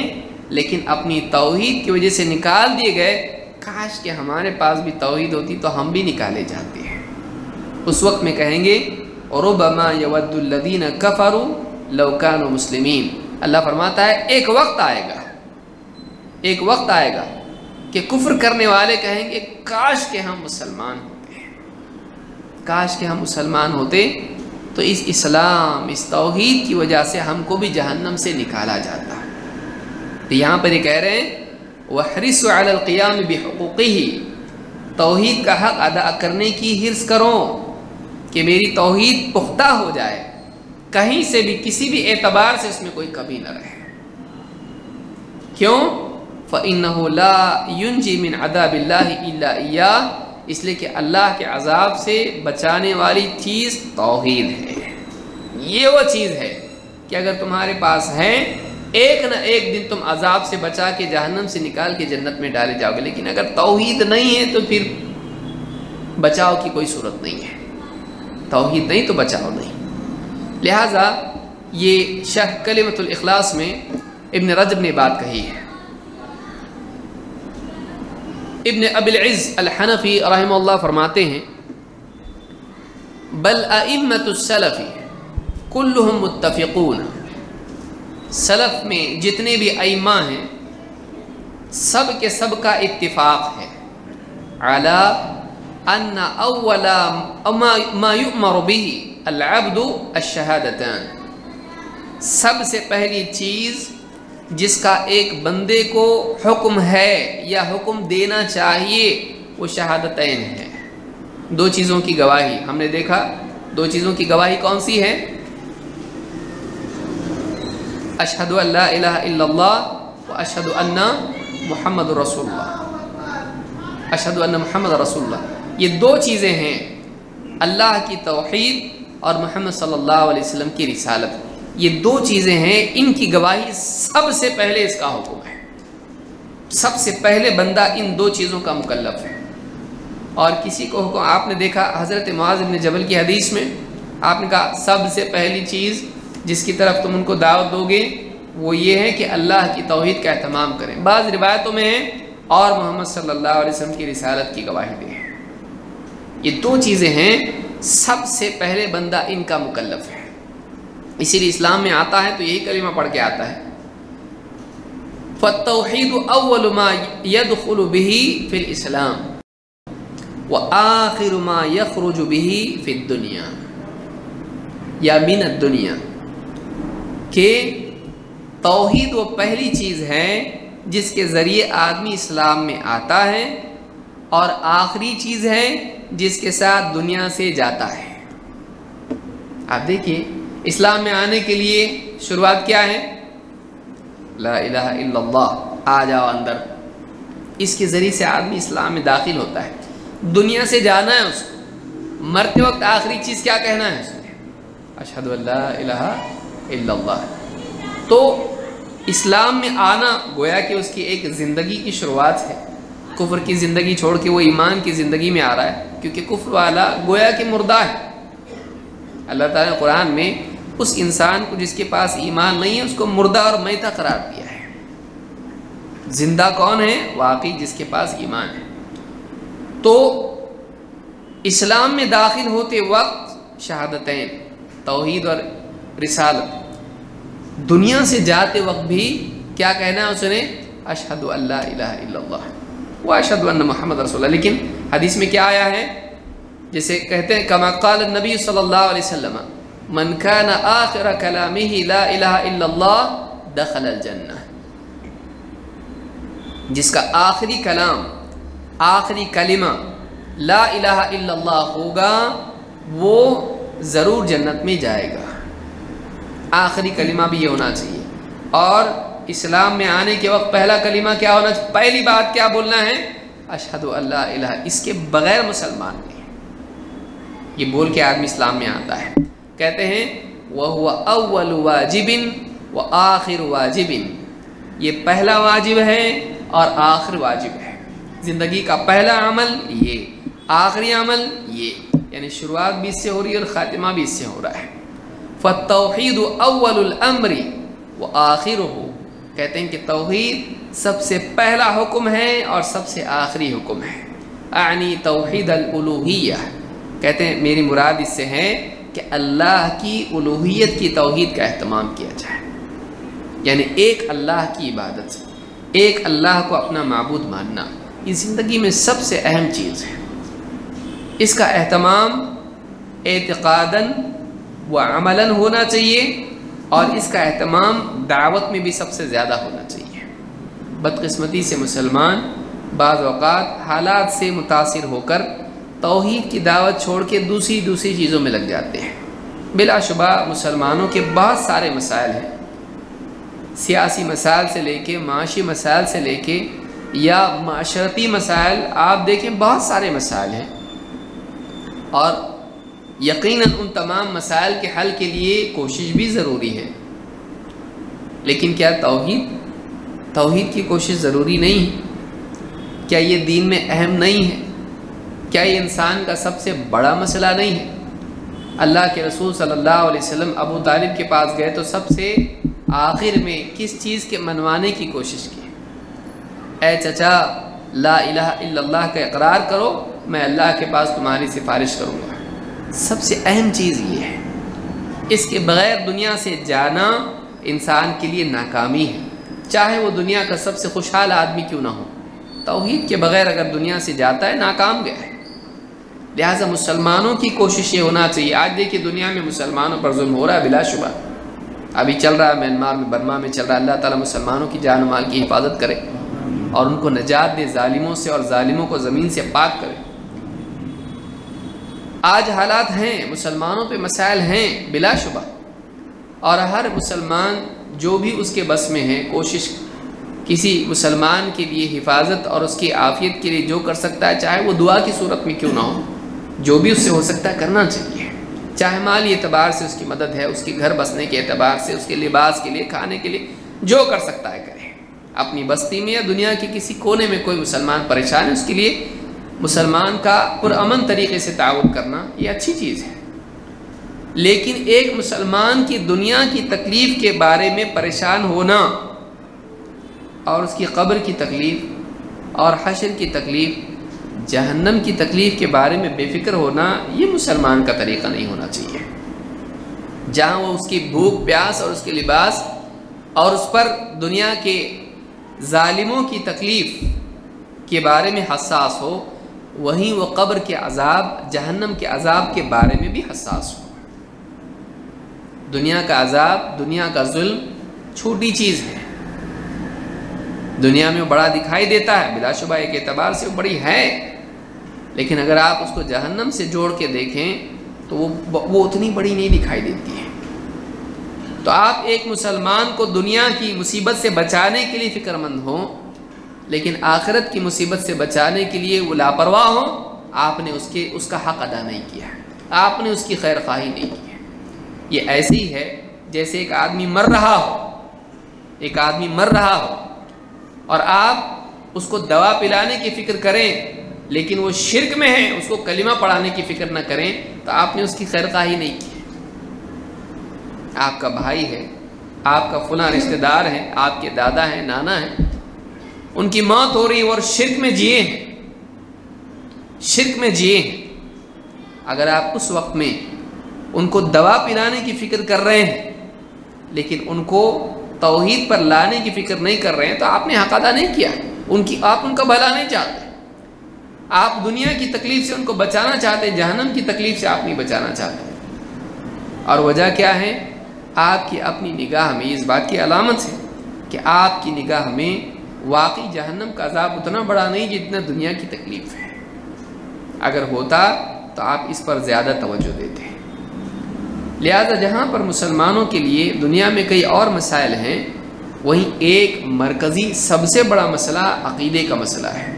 لیکن اپنی توحید کی وجہ سے نکال دیے گئے، کاش کہ ہمارے پاس بھی توحید ہوتی تو ہم بھی نکالے جاتے ہیں۔ اس وقت میں کہیں گے رُبَّمَا يَوَدُّ الَّذِينَ كَفَرُوا لَوْ كَانُوا مُسْلِمِينَ۔ اللہ فرماتا ہے ایک وقت آئے گا، ایک وقت آئے گا کہ کفر کرنے والے کہیں گے کاش کہ ہم مسلمان ہوتے ہیں، کاش کہ ہم مسلمان ہوتے تو اس اسلام، اس توحید کی وجہ سے ہم کو بھی جہنم سے نکالا جاتا۔ تو یہاں پر یہ کہہ رہے ہیں وَحْرِصُ عَلَى الْقِيَامِ بِحُقُوقِهِ، توحید کا حق ادا کرنے کی حرص کرو کہ میری توحید پختہ ہو جائے، کہیں سے بھی کسی بھی اعتبار سے اس میں کوئی کمی نہ رہے۔ کیوں؟ فَإِنَّهُ لَا يُنْجِي مِنْ عَذَابِ اللَّهِ إِلَّا إِيَّاهُ، اس لیے کہ اللہ کے عذاب سے بچانے والی چیز توحید ہے۔ یہ وہ چیز ہے کہ اگر تمہارے پاس ہے، ایک نہ ایک دن تم عذاب سے بچا کے جہنم سے نکال کے جنت میں ڈالے جاؤ گے، لیکن اگر توحید نہیں ہے تو پھر بچاؤ کی کوئی صورت نہیں ہے۔ توحید نہیں تو بچاؤ نہیں۔ لہٰذا یہ شرح کلمۃ الاخلاص میں ابن رجب نے بات کہی ہے۔ ابن ابی العز الحنفی رحمہ اللہ فرماتے ہیں بل ائمۃ السلف کلہم متفقون، سلف میں جتنے بھی ائمہ ہیں سب کے سب کا اتفاق ہے علی ان اول ما یؤمر به العبد الشہادتان، سب سے پہلی چیز جس کا ایک بندے کو حکم ہے یا حکم دینا چاہیے وہ شہادتین ہے، دو چیزوں کی گواہی۔ ہم نے دیکھا دو چیزوں کی گواہی کون سی ہے؟ اشہد ان لا الہ الا اللہ و اشہد ان محمد رسول اللہ، اشہد ان محمد رسول اللہ، یہ دو چیزیں ہیں، اللہ کی توحید اور محمد صلی اللہ علیہ وسلم کی رسالت، یہ دو چیزیں ہیں، ان کی گواہی سب سے پہلے اس کا حکم ہے، سب سے پہلے بندہ ان دو چیزوں کا مکلف ہے۔ اور کسی کو حکم، آپ نے دیکھا حضرت معاذ بن جبل کی حدیث میں آپ نے کہا سب سے پہلی چیز جس کی طرف تم ان کو دعوت دو گے وہ یہ ہے کہ اللہ کی توحید کا اہتمام کریں۔ بعض روایتوں میں ہے اور محمد صلی اللہ علیہ وسلم کی رسالت کی گواہی دیں۔ یہ دو چیزیں ہیں، سب سے پہلے بندہ ان کا مکلف ہے، اسی لیے اسلام میں آتا ہے تو یہی کلمہ پڑھ کے آتا ہے فَالتَّوْحِيدُ أَوَّلُ مَا يَدْخُلُ بِهِ فِي الْإِسْلَامِ وَآخِرُ مَا يَخْرُجُ بِهِ فِي الدُّنْيَا، یا من الدنیا کہ توحید وہ پہلی چیز ہے جس کے ذریعے آدمی اسلام میں آتا ہے اور آخری چیز ہے جس کے ساتھ دنیا سے جاتا ہے۔ آپ دیکھیے اسلام میں آنے کے لیے شروعات کیا ہے؟ لا الہ الا اللہ، آ جاؤ اندر۔ اس کے ذریعے سے آدمی اسلام میں داخل ہوتا ہے۔ دنیا سے جانا ہے اس کو، مرتے وقت آخری چیز کیا کہنا ہے اس نے؟ اشہد ان لا الہ الا اللہ۔ تو اسلام میں آنا گویا کہ اس کی ایک زندگی کی شروعات ہے۔ کفر کی زندگی چھوڑ کے وہ ایمان کی زندگی میں آ رہا ہے، کیونکہ کفر والا گویا کہ مردہ ہے۔ اللہ تعالیٰ نے قرآن میں اس انسان کو جس کے پاس ایمان نہیں ہے اس کو مردہ اور میتہ قرار دیا ہے۔ زندہ کون ہے؟ واقعی جس کے پاس ایمان ہے۔ تو اسلام میں داخل ہوتے وقت شہادتین، توحید اور رسالت، دنیا سے جاتے وقت بھی کیا کہنا ہے اس نے؟ اشہد ان لا الہ الا اللہ و اشہد ان محمد رسول اللہ۔ لیکن حدیث میں کیا آیا ہے؟ جیسے کہتے ہیں کما قال النبی صلی اللہ علیہ وسلم من کان آخر کلامہ لا الہ الا اللہ دخل الجنہ، جس کا آخری کلام، آخری کلمہ لا الہ الا اللہ ہوگا وہ ضرور جنت میں جائے گا۔ آخری کلمہ بھی یہ ہونا چاہیے۔ اور اسلام میں آنے کے وقت پہلا کلمہ کیا ہونا چاہیے؟ پہلی بات کیا بولنا ہے؟ اشہد ان لا الہ۔ اس کے بغیر مسلمان نہیں۔ یہ بول کے آدمی اسلام میں آتا ہے۔ کہتے ہیں وَهُوَ أَوَّلُ وَاجِبٍ وَآخِرُ وَاجِبٍ، یہ پہلا واجب ہے اور آخر واجب ہے۔ زندگی کا پہلا عمل یہ، آخری عمل یہ، یعنی شروعات بھی اس سے ہو رہی ہے اور خاتمہ بھی اس سے ہو رہا ہے۔ فَالتَّوْحِيدُ أَوَّلُ الْأَمْرِ وَآخِرُهُ، کہتے ہیں کہ توحید سب سے پہلا حکم ہے اور سب سے آخری حکم ہے۔ اعنی توحید الالوہیہ، کہتے ہیں میری مراد اس سے ہے کہ اللہ کی الوہیت کی توحید کا اہتمام کیا جائے، یعنی ایک اللہ کی عبادت، ایک اللہ کو اپنا معبود ماننا، یہ زندگی میں سب سے اہم چیز ہے۔ اس کا اہتمام اعتقاداً و عملاً ہونا چاہیے، اور اس کا اہتمام دعوت میں بھی سب سے زیادہ ہونا چاہیے۔ بدقسمتی سے مسلمان بعض اوقات حالات سے متاثر ہو کر توحید کی دعوت چھوڑ کے دوسری چیزوں میں لگ جاتے ہیں۔ بلا شبہ مسلمانوں کے بہت سارے مسائل ہیں، سیاسی مسائل سے لے کے معاشی مسائل سے لے کے یا معاشرتی مسائل، آپ دیکھیں بہت سارے مسائل ہیں، اور یقیناً ان تمام مسائل کے حل کے لیے کوشش بھی ضروری ہے۔ لیکن کیا توحید کی کوشش ضروری نہیں ہے؟ کیا یہ دین میں اہم نہیں ہے؟ کیا یہ انسان کا سب سے بڑا مسئلہ نہیں ہے؟ اللہ کے رسول صلی اللہ علیہ وسلم ابو طالب کے پاس گئے تو سب سے آخر میں کس چیز کے منوانے کی کوشش کی؟ اے چچا لا الہ الا اللہ کا اقرار کرو، میں اللہ کے پاس تمہاری سفارش کروں گا۔ سب سے اہم چیز یہ ہے، اس کے بغیر دنیا سے جانا انسان کے لیے ناکامی ہے، چاہے وہ دنیا کا سب سے خوشحال آدمی کیوں نہ ہو۔ توحید کے بغیر اگر دنیا سے جاتا ہے ناکام گیا ہے۔ لہٰذا مسلمانوں کی کوشش یہ ہونا چاہیے۔ آج دیکھیے دنیا میں مسلمانوں پر ظلم ہو رہا ہے، بلا شبہ ابھی چل رہا ہے، میانمار میں، برما میں چل رہا ہے۔ اللہ تعالیٰ مسلمانوں کی جان و مال کی حفاظت کرے اور ان کو نجات دے ظالموں سے، اور ظالموں کو زمین سے پاک کرے۔ آج حالات ہیں، مسلمانوں پہ مسائل ہیں بلا شبہ، اور ہر مسلمان جو بھی اس کے بس میں ہے کوشش کسی مسلمان کے لیے حفاظت اور اس کی عافیت کے لیے جو کر سکتا ہے، چاہے وہ دعا کی صورت میں کیوں نہ ہو، جو بھی اس سے ہو سکتا ہے کرنا چاہیے۔ چاہے مالی اعتبار سے اس کی مدد ہے، اس کے گھر بسنے کے اعتبار سے، اس کے لباس کے لیے، کھانے کے لیے، جو کر سکتا ہے کرے۔ اپنی بستی میں یا دنیا کے کسی کونے میں کوئی مسلمان پریشان ہے، اس کے لیے مسلمان کا پرامن طریقے سے تعاون کرنا یہ اچھی چیز ہے۔ لیکن ایک مسلمان کی دنیا کی تکلیف کے بارے میں پریشان ہونا اور اس کی قبر کی تکلیف اور حشر کی تکلیف، جہنم کی تکلیف کے بارے میں بے فکر ہونا، یہ مسلمان کا طریقہ نہیں ہونا چاہیے۔ جہاں وہ اس کی بھوک پیاس اور اس کے لباس اور اس پر دنیا کے ظالموں کی تکلیف کے بارے میں حساس ہو، وہیں وہ قبر کے عذاب، جہنم کے عذاب کے بارے میں بھی حساس ہو۔ دنیا کا عذاب، دنیا کا ظلم چھوٹی چیز ہے، دنیا میں وہ بڑا دکھائی دیتا ہے، بلا شبہ ایک اعتبار سے وہ بڑی ہے، لیکن اگر آپ اس کو جہنم سے جوڑ کے دیکھیں تو وہ اتنی بڑی نہیں دکھائی دیتی ہے۔ تو آپ ایک مسلمان کو دنیا کی مصیبت سے بچانے کے لیے فکر مند ہوں، لیکن آخرت کی مصیبت سے بچانے کے لیے وہ لاپرواہ ہوں، آپ نے اس کا حق ادا نہیں کیا ہے، آپ نے اس کی خیر خواہی نہیں کی ہے۔ یہ ایسے ہی ہے جیسے ایک آدمی مر رہا ہو اور آپ اس کو دوا پلانے کی فکر کریں، لیکن وہ شرک میں ہے، اس کو کلمہ پڑھانے کی فکر نہ کریں، تو آپ نے اس کی خیر خواہی نہیں کی ہے۔ آپ کا بھائی ہے، آپ کا فلاں رشتہ دار ہے، آپ کے دادا ہیں، نانا ہیں، ان کی موت ہو رہی ہے اور شرک میں جیے ہیں، اگر آپ اس وقت میں ان کو دوا پلانے کی فکر کر رہے ہیں لیکن ان کو توحید پر لانے کی فکر نہیں کر رہے ہیں، تو آپ نے حق ادا نہیں کیا، آپ ان کا بھلا نہیں چاہتے، آپ دنیا کی تکلیف سے ان کو بچانا چاہتے ہیں، جہنم کی تکلیف سے آپ نہیں بچانا چاہتے۔ اور وجہ کیا ہے؟ آپ کی اپنی نگاہ میں اس بات کی علامت ہے کہ آپ کی نگاہ میں واقعی جہنم کا عذاب اتنا بڑا نہیں جتنا دنیا کی تکلیف ہے، اگر ہوتا تو آپ اس پر زیادہ توجہ دیتے ہیں۔ لہذا جہاں پر مسلمانوں کے لیے دنیا میں کئی اور مسائل ہیں، وہیں ایک مرکزی سب سے بڑا مسئلہ عقیدے کا مسئلہ ہے۔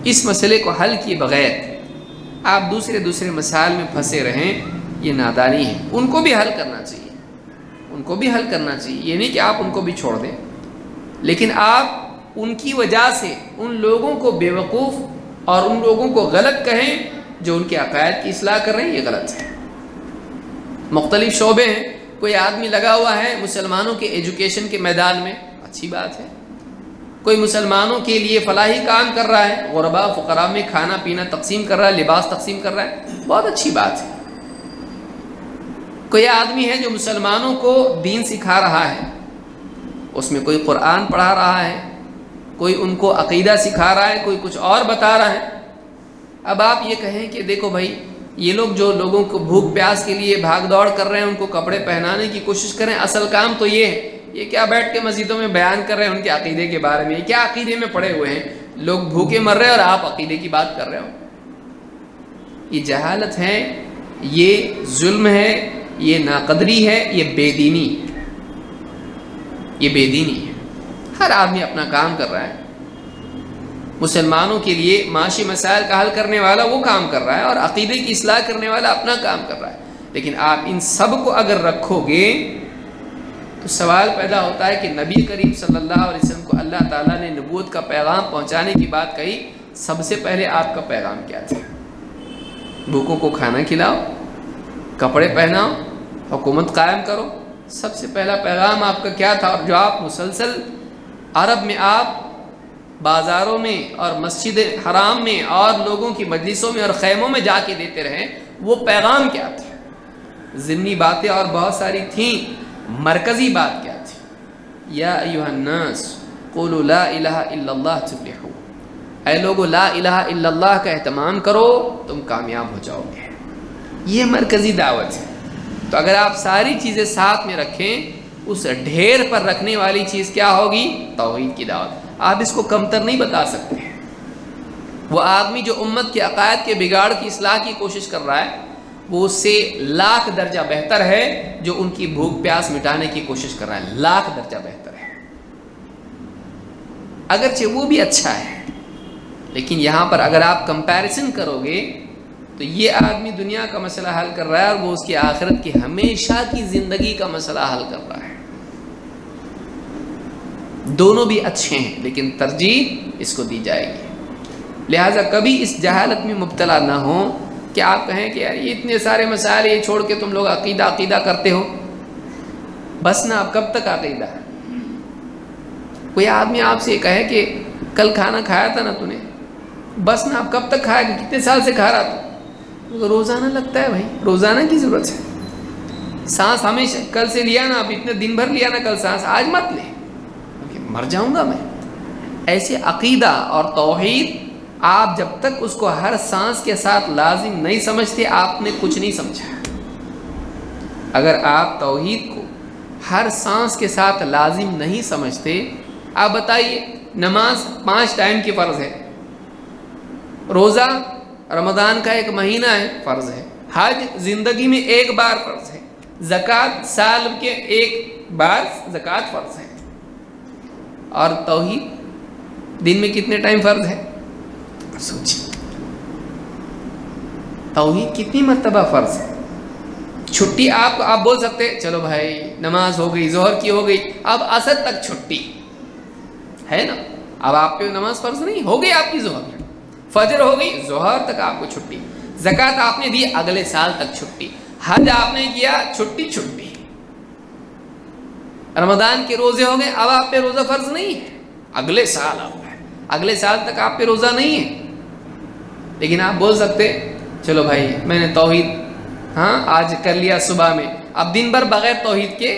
اس مسئلے کو حل کیے بغیر آپ دوسرے مسائل میں پھنسے رہیں، یہ نادانی ہے۔ ان کو بھی حل کرنا چاہیے، یہ نہیں کہ آپ ان کو بھی چھوڑ دیں، لیکن آپ ان کی وجہ سے ان لوگوں کو بیوقوف اور ان لوگوں کو غلط کہیں جو ان کے عقائد کی اصلاح کر رہے ہیں، یہ غلط ہے۔ مختلف شعبے ہیں، کوئی آدمی لگا ہوا ہے مسلمانوں کے ایجوکیشن کے میدان میں، اچھی بات ہے، کوئی مسلمانوں کے لیے فلاحی کام کر رہا ہے، غربا فقراء میں کھانا پینا تقسیم کر رہا ہے، لباس تقسیم کر رہا ہے، بہت اچھی بات ہے۔ کوئی آدمی ہے جو مسلمانوں کو دین سکھا رہا ہے، اس میں کوئی قرآن پڑھا رہا ہے، کوئی ان کو عقیدہ سکھا رہا ہے، کوئی کچھ اور بتا رہا ہے۔ اب آپ یہ کہیں کہ دیکھو بھائی، یہ لوگ جو لوگوں کو بھوک پیاس کے لیے بھاگ دوڑ کر رہے ہیں، ان کو کپڑے پہنانے کی کوشش کریں، اصل کام تو یہ ہے، یہ کیا بیٹھ کے مسجدوں میں بیان کر رہے ہیں ان کے عقیدے کے بارے میں، یہ کیا عقیدے میں پڑے ہوئے ہیں، لوگ بھوکے مر رہے ہیں اور آپ عقیدے کی بات کر رہے ہو۔ یہ جہالت ہے، یہ ظلم ہے، یہ ناقدری ہے، یہ بے دینی ہے۔ ہر آدمی اپنا کام کر رہا ہے، مسلمانوں کے لیے معاشی مسائل کا حل کرنے والا وہ کام کر رہا ہے اور عقیدے کی اصلاح کرنے والا اپنا کام کر رہا ہے، لیکن آپ ان سب کو اگر رکھو گے تو سوال پیدا ہوتا ہے کہ نبی کریم صلی اللہ علیہ وسلم کو اللہ تعالیٰ نے نبوت کا پیغام پہنچانے کی بات کہی، سب سے پہلے آپ کا پیغام کیا تھا؟ بھوکوں کو کھانا کھلاؤ، کپڑے پہناؤ، حکومت قائم کرو، سب سے پہلا پیغام آپ کا کیا تھا؟ اور جو آپ مسلسل عرب میں آپ بازاروں میں اور مسجد حرام میں اور لوگوں کی مجلسوں میں اور خیموں میں جا کے دیتے رہے، وہ پیغام کیا تھا؟ ضمنی باتیں اور بہت ساری تھیں، مرکزی بات کیا تھی؟ یا ایھا الناس قولوا لا الہ الا اللہ تفلحوا، اے لوگو لا الہ الا اللہ کا اہتمام کرو، تم کامیاب ہو جاؤ گے، یہ مرکزی دعوت ہے۔ تو اگر آپ ساری چیزیں ساتھ میں رکھیں، اس ڈھیر پر رکھنے والی چیز کیا ہوگی؟ توحید کی دعوت۔ آپ اس کو کمتر نہیں بتا سکتے۔ وہ آدمی جو امت کے عقائد کے بگاڑ کی اصلاح کی کوشش کر رہا ہے، وہ اس سے لاکھ درجہ بہتر ہے جو ان کی بھوک پیاس مٹانے کی کوشش کر رہا ہے، لاکھ درجہ بہتر ہے، اگرچہ وہ بھی اچھا ہے، لیکن یہاں پر اگر آپ کمپیریزن کرو گے تو یہ آدمی دنیا کا مسئلہ حل کر رہا ہے اور وہ اس کی آخرت کی ہمیشہ کی زندگی کا مسئلہ حل کر رہا ہے۔ دونوں بھی اچھے ہیں، لیکن ترجیح اس کو دی جائے گی۔ لہٰذا کبھی اس جہالت میں مبتلا نہ ہوں کہ آپ کہیں کہ یار یہ اتنے سارے مسائل یہ چھوڑ کے تم لوگ عقیدہ کرتے ہو، بس نا اب کب تک عقیدہ؟ کوئی آدمی آپ سے کہے کہ کل کھانا کھایا تھا نا تو نے، بس نا اب کب تک کھایا کہ کتنے سال سے کھا رہا تھا؟ روزانہ لگتا ہے بھائی، روزانہ کی ضرورت ہے۔ سانس ہمیشہ کل سے لیا نا، اب اتنے دن بھر لیا نا، کل سانس آج مت لے، مر جاؤں گا میں۔ ایسے عقیدہ اور توحید آپ جب تک اس کو ہر سانس کے ساتھ لازم نہیں سمجھتے، آپ نے کچھ نہیں سمجھا۔ اگر آپ توحید کو ہر سانس کے ساتھ لازم نہیں سمجھتے، آپ بتائیے نماز 5 ٹائم کی فرض ہے، روزہ رمضان کا 1 مہینہ ہے فرض ہے، حج زندگی میں 1 بار فرض ہے، زکوٰۃ سال کے 1 بار زکوٰۃ فرض ہے، اور توحید دن میں کتنے ٹائم فرض ہے؟ سوچیے توحید کتنی مرتبہ فرض ہے۔ چھٹی آپ بول سکتے چلو بھائی نماز ہو گئی، ظہر کی ہو گئی، اب عصر تک چھٹی ہے نا، اب آپ پہ نماز فرض نہیں ہو گئی، آپ کی ظہر فجر ہو گئی، ظہر تک آپ کو چھٹی، زکوٰۃ آپ نے دی اگلے سال تک چھٹی، حج آپ نے کیا چھٹی، رمضان کے روزے ہو گئے، اب آپ پہ روزہ فرض نہیں ہے، اگلے سال آپ ہے، اگلے سال تک آپ پہ روزہ نہیں ہے۔ لیکن آپ بول سکتے چلو بھائی میں نے توحید آج کر لیا صبح میں، اب دن بھر بغیر توحید کے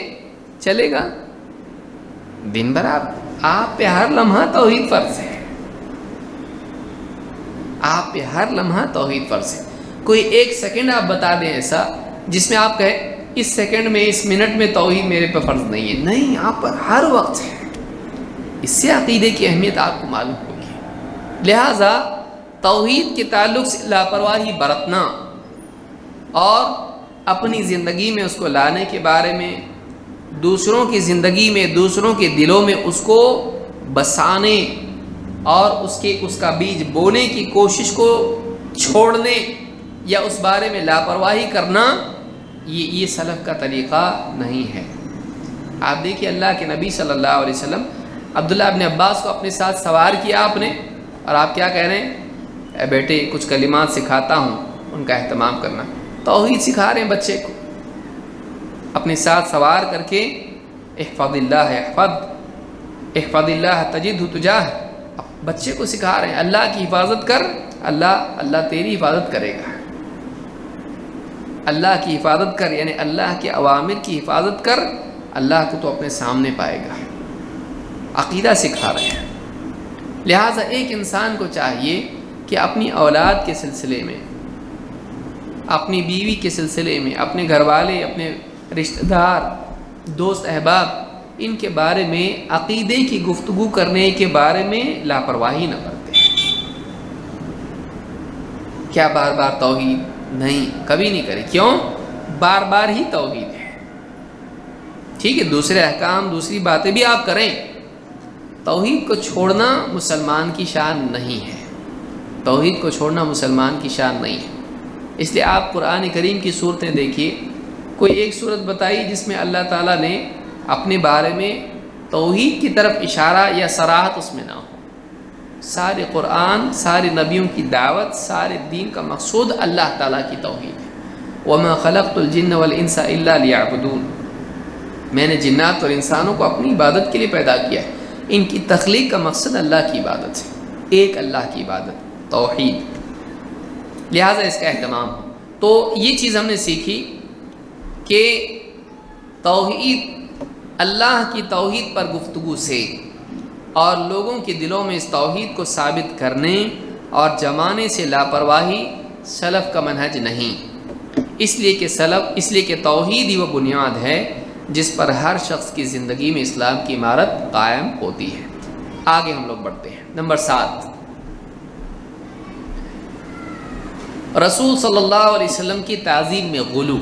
چلے گا؟ دن بھر آپ پہ ہر لمحہ توحید فرض ہے، آپ پہ ہر لمحہ توحید فرض ہے۔ کوئی 1 سیکنڈ آپ بتا دیں ایسا جس میں آپ کہیں اس سیکنڈ میں اس منٹ میں توحید میرے پہ فرض نہیں ہے، نہیں، آپ پر ہر وقت ہے۔ اس سے عقیدے کی اہمیت آپ کو معلوم ہوگی۔ لہٰذا توحید کے تعلق سے لاپرواہی برتنا اور اپنی زندگی میں اس کو لانے کے بارے میں، دوسروں کی زندگی میں، دوسروں کے دلوں میں اس کو بسانے اور اس کا بیج بونے کی کوشش کو چھوڑنے یا اس بارے میں لاپرواہی کرنا، یہ سلف کا طریقہ نہیں ہے۔ آپ دیکھیے اللہ کے نبی صلی اللہ علیہ وسلم عبداللہ ابن عباس کو اپنے ساتھ سوار کیا آپ نے، اور آپ کیا کہہ رہے ہیں؟ اے بیٹے کچھ کلمات سکھاتا ہوں، ان کا اہتمام کرنا۔ توحید سکھا رہے ہیں بچے کو، اپنے ساتھ سوار کر کے احفظ اللہ احفظ اللہ تجدہ تجاہ، بچے کو سکھا رہے ہیں اللہ کی حفاظت کر، اللہ تیری حفاظت کرے گا، اللہ کی حفاظت کر، یعنی اللہ کے اوامر کی حفاظت کر، اللہ کو تو اپنے سامنے پائے گا۔ عقیدہ سکھا رہے ہیں۔ لہٰذا ایک انسان کو چاہیے کہ اپنی اولاد کے سلسلے میں، اپنی بیوی کے سلسلے میں، اپنے گھر والے، اپنے رشتہ دار، دوست احباب، ان کے بارے میں عقیدے کی گفتگو کرنے کے بارے میں لاپرواہی نہ برتے۔ کیا بار بار توحید؟ نہیں، کبھی نہیں کرے۔ کیوں؟ بار بار ہی توحید ہے، ٹھیک ہے، دوسرے احکام، دوسری باتیں بھی آپ کریں، توحید کو چھوڑنا مسلمان کی شان نہیں ہے، توحید کو چھوڑنا مسلمان کی شان نہیں ہے۔ اس لیے آپ قرآن کریم کی صورتیں دیکھیے، کوئی ایک صورت بتائی جس میں اللہ تعالیٰ نے اپنے بارے میں توحید کی طرف اشارہ یا صراحت اس میں نہ ہو۔ سارے قرآن، سارے نبیوں کی دعوت، سارے دین کا مقصود اللہ تعالیٰ کی توحید ہے۔ وَمَا خَلَقْتُ الْجِنَّ وَالْإِنسَ إِلَّا لِيَعْبُدُونَ، میں نے جنات اور انسانوں کو اپنی عبادت کے لیے پیدا کیا ہے۔ ان کی تخلیق کا مقصد اللہ کی عبادت ہے، ایک اللہ کی عبادت، توحید، لہٰذا اس کا اہتمام ہو۔ تو یہ چیز ہم نے سیکھی کہ توحید، اللہ کی توحید پر گفتگو سے اور لوگوں کے دلوں میں اس توحید کو ثابت کرنے اور جمانے سے لاپرواہی سلف کا منہج نہیں، اس لیے کہ توحید ہی وہ بنیاد ہے جس پر ہر شخص کی زندگی میں اسلام کی عمارت قائم ہوتی ہے۔ آگے ہم لوگ بڑھتے ہیں۔ نمبر 7، رسول صلی اللہ علیہ وسلم کی تعظیم میں غلو۔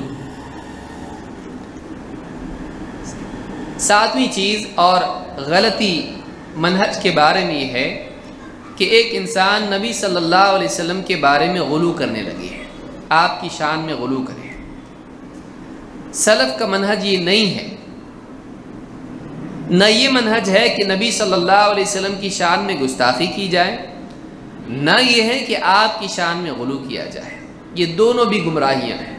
7ویں چیز اور غلطی منہج کے بارے میں یہ ہے کہ ایک انسان نبی صلی اللہ علیہ وسلم کے بارے میں غلو کرنے لگے ہے، آپ کی شان میں غلو کرے۔ سلف کا منہج یہ نہیں ہے، نہ یہ منہج ہے کہ نبی صلی اللہ علیہ وسلم کی شان میں گستاخی کی جائے، نہ یہ ہے کہ آپ کی شان میں غلو کیا جائے، یہ دونوں بھی گمراہیاں ہیں۔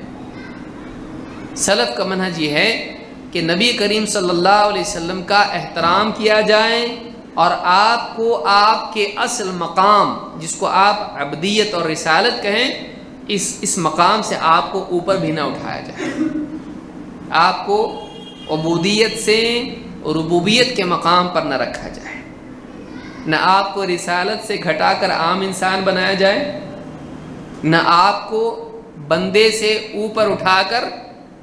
سلف کا منہج یہ ہے کہ نبی کریم صلی اللہ علیہ وسلم کا احترام کیا جائے اور آپ کو آپ کے اصل مقام، جس کو آپ عبدیت اور رسالت کہیں، اس مقام سے آپ کو اوپر بھی نہ اٹھایا جائے، آپ کو عبودیت سے ربوبیت کے مقام پر نہ رکھا جائے، نہ آپ کو رسالت سے گھٹا کر عام انسان بنایا جائے، نہ آپ کو بندے سے اوپر اٹھا کر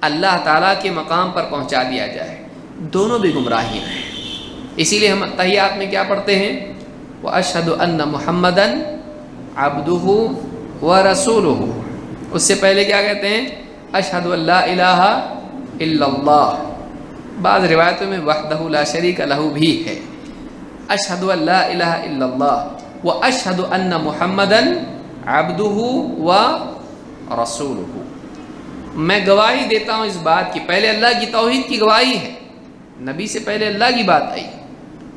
اللہ تعالیٰ کے مقام پر پہنچا دیا جائے، دونوں بھی گمراہیاں ہیں۔ اسی لیے ہم تحیات میں کیا پڑھتے ہیں؟ وَأَشْهَدُ أَنَّ مُحَمَّدًا عَبْدُهُ وَرَسُولُهُ۔ اس سے پہلے کیا کہتے ہیں؟ اشہد ان لا الہ الا اللہ۔ بعض روایتوں میں وحدہ لا شریک لہ بھی ہے۔ اشہد ان لا الہ الا اللہ واشہد ان محمدا عبدہ ورسولہ۔ میں گواہی دیتا ہوں اس بات کی، پہلے اللہ کی توحید کی گواہی ہے، نبی سے پہلے اللہ کی بات آئی،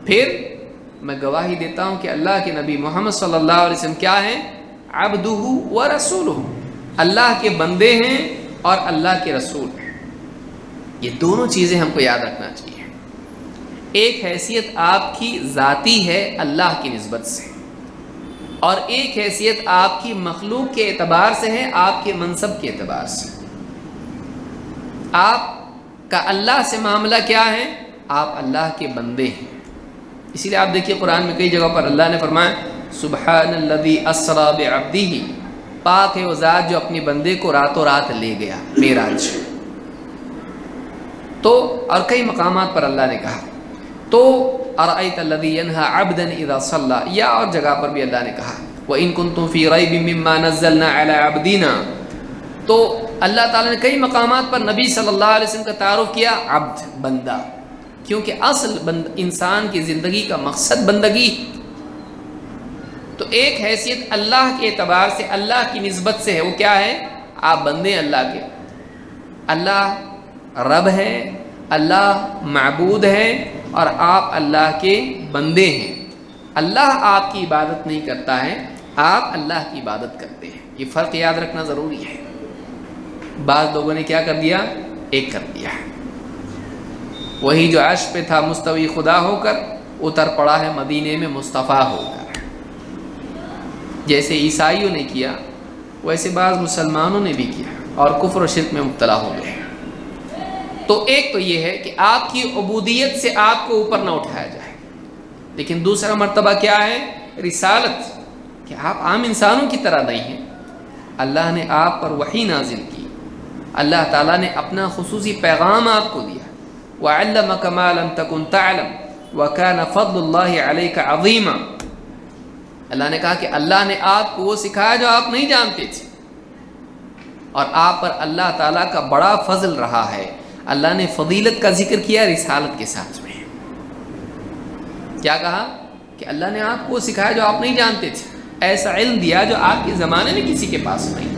پھر میں گواہی دیتا ہوں کہ اللہ کے نبی محمد صلی اللہ علیہ وسلم کیا ہیں؟ عبدہ ورسولہ، اللہ کے بندے ہیں اور اللہ کے رسول ہیں۔ یہ دونوں چیزیں ہم کو یاد رکھنا چاہیے۔ ایک حیثیت آپ کی ذاتی ہے اللہ کی نسبت سے، اور ایک حیثیت آپ کی مخلوق کے اعتبار سے ہے، آپ کے منصب کے اعتبار سے۔ آپ کا اللہ سے معاملہ کیا ہے؟ آپ اللہ کے بندے ہیں۔ اسی لیے آپ دیکھیے قرآن میں کئی جگہ پر اللہ نے فرمایا سبحان الذی اسری بعبدہ، پاک ہے وہ ذات جو اپنے بندے کو راتوں رات لے گیا، معراج۔ تو اور کئی مقامات پر اللہ نے کہا، تو ارأیت الذی ینہی عبدا اذا صلی، یا اور جگہ پر بھی اللہ نے کہا وَإِن كُنتُم فِي رَيْبٍ مِّمَّا نَزَّلْنَا عَلَىٰ عَبْدِنَا۔ تو اللہ تعالیٰ نے کئی مقامات پر نبی صلی اللہ علیہ وسلم کا تعارف کیا عبد، بندہ، کیونکہ اصل انسان کی زندگی کا مقصد بندگی۔ تو ایک حیثیت اللہ کے اعتبار سے، اللہ کی نسبت سے ہے، وہ کیا ہے؟ آپ بندے ہیں اللہ کے، اللہ رب ہے، اللہ معبود ہے، اور آپ اللہ کے بندے ہیں۔ اللہ آپ کی عبادت نہیں کرتا ہے، آپ اللہ کی عبادت کرتے ہیں۔ یہ فرق یاد رکھنا ضروری ہے۔ بعض لوگوں نے کیا کر دیا؟ ایک کر دیا ہے۔ وہی جو عرش پہ تھا مستوی خدا ہو کر، اتر پڑا ہے مدینے میں مصطفیٰ ہو کر۔ جیسے عیسائیوں نے کیا ویسے بعض مسلمانوں نے بھی کیا، اور کفر و شرک میں مبتلا ہو گئے۔ تو ایک تو یہ ہے کہ آپ کی عبودیت سے آپ کو اوپر نہ اٹھایا جائے، لیکن دوسرا مرتبہ کیا ہے؟ رسالت، کہ آپ عام انسانوں کی طرح نہیں ہیں۔ اللہ نے آپ پر وحی نازل کی، اللہ تعالیٰ نے اپنا خصوصی پیغام آپ کو دیا، وَعَلَّمَكَ مَا لَمْ تَكُنْ تَعْلَمْ وَكَانَ فَضْلُ اللَّهِ عَلَيْكَ عَظِيمًا۔ اللہ نے کہا کہ اللہ نے آپ کو وہ سکھایا جو آپ نہیں جانتے تھے، اور آپ پر اللہ تعالیٰ کا بڑا فضل رہا ہے۔ اللہ نے فضیلت کا ذکر کیا رسالت کے ساتھ میں۔ کیا کہا؟ کہ اللہ نے آپ کو سکھایا جو آپ نہیں جانتے تھے، ایسا علم دیا جو آپ کے زمانے میں کسی کے پاس نہیں۔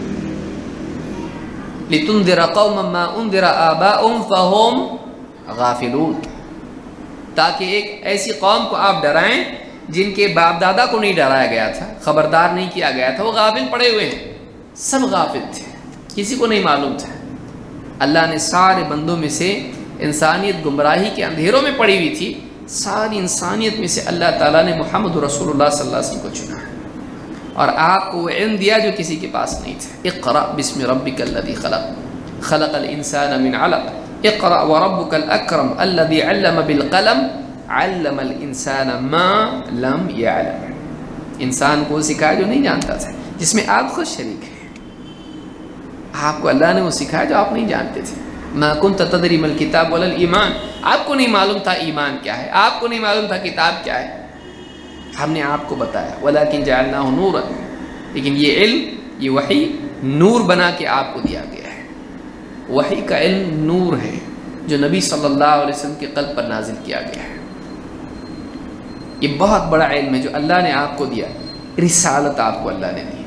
لِتُنذِرَ قَوْمًا مَّا أُنذِرَ آبَاؤُهُمْ فَهُمْ غَافِلُونَ، تاکہ ایک ایسی قوم کو آپ ڈرائیں جن کے باپ دادا کو نہیں ڈرایا گیا تھا، خبردار نہیں کیا گیا تھا، وہ غافل پڑے ہوئے ہیں، سب غافل تھے، کسی کو نہیں معلوم تھا۔ اللہ نے سارے بندوں میں سے، انسانیت گمراہی کے اندھیروں میں پڑی ہوئی تھی، ساری انسانیت میں سے اللہ تعالیٰ نے محمد رسول اللہ صلی اللہ علیہ وسلم کو چنا، اور آپ کو وہ علم دیا جو کسی کے پاس نہیں تھا۔ اقرأ بسم ربک الذی خلق، خلق الانسان من علق، اقرأ وربک الاکرم الذی علم بالقلم، علم الانسان ما لم يعلم۔ انسان کو سکھایا جو نہیں جانتا تھا، جس میں آپ خود شریک ہیں۔ آپ کو اللہ نے وہ سکھایا جو آپ نہیں جانتے تھے۔ ما کنت تدری ما الکتاب ولا الایمان، آپ کو نہیں معلوم تھا ایمان کیا ہے، آپ کو نہیں معلوم تھا کتاب کیا ہے، ہم نے آپ کو بتایا۔ ولکن جعلناہ نورا، لیکن یہ علم، یہ وحی نور بنا کے آپ کو دیا گیا ہے۔ وحی کا علم نور ہے جو نبی صلی اللہ علیہ وسلم کے قلب پر نازل کیا گیا ہے۔ یہ بہت بڑا علم ہے جو اللہ نے آپ کو دیا۔ رسالت آپ کو اللہ نے دی،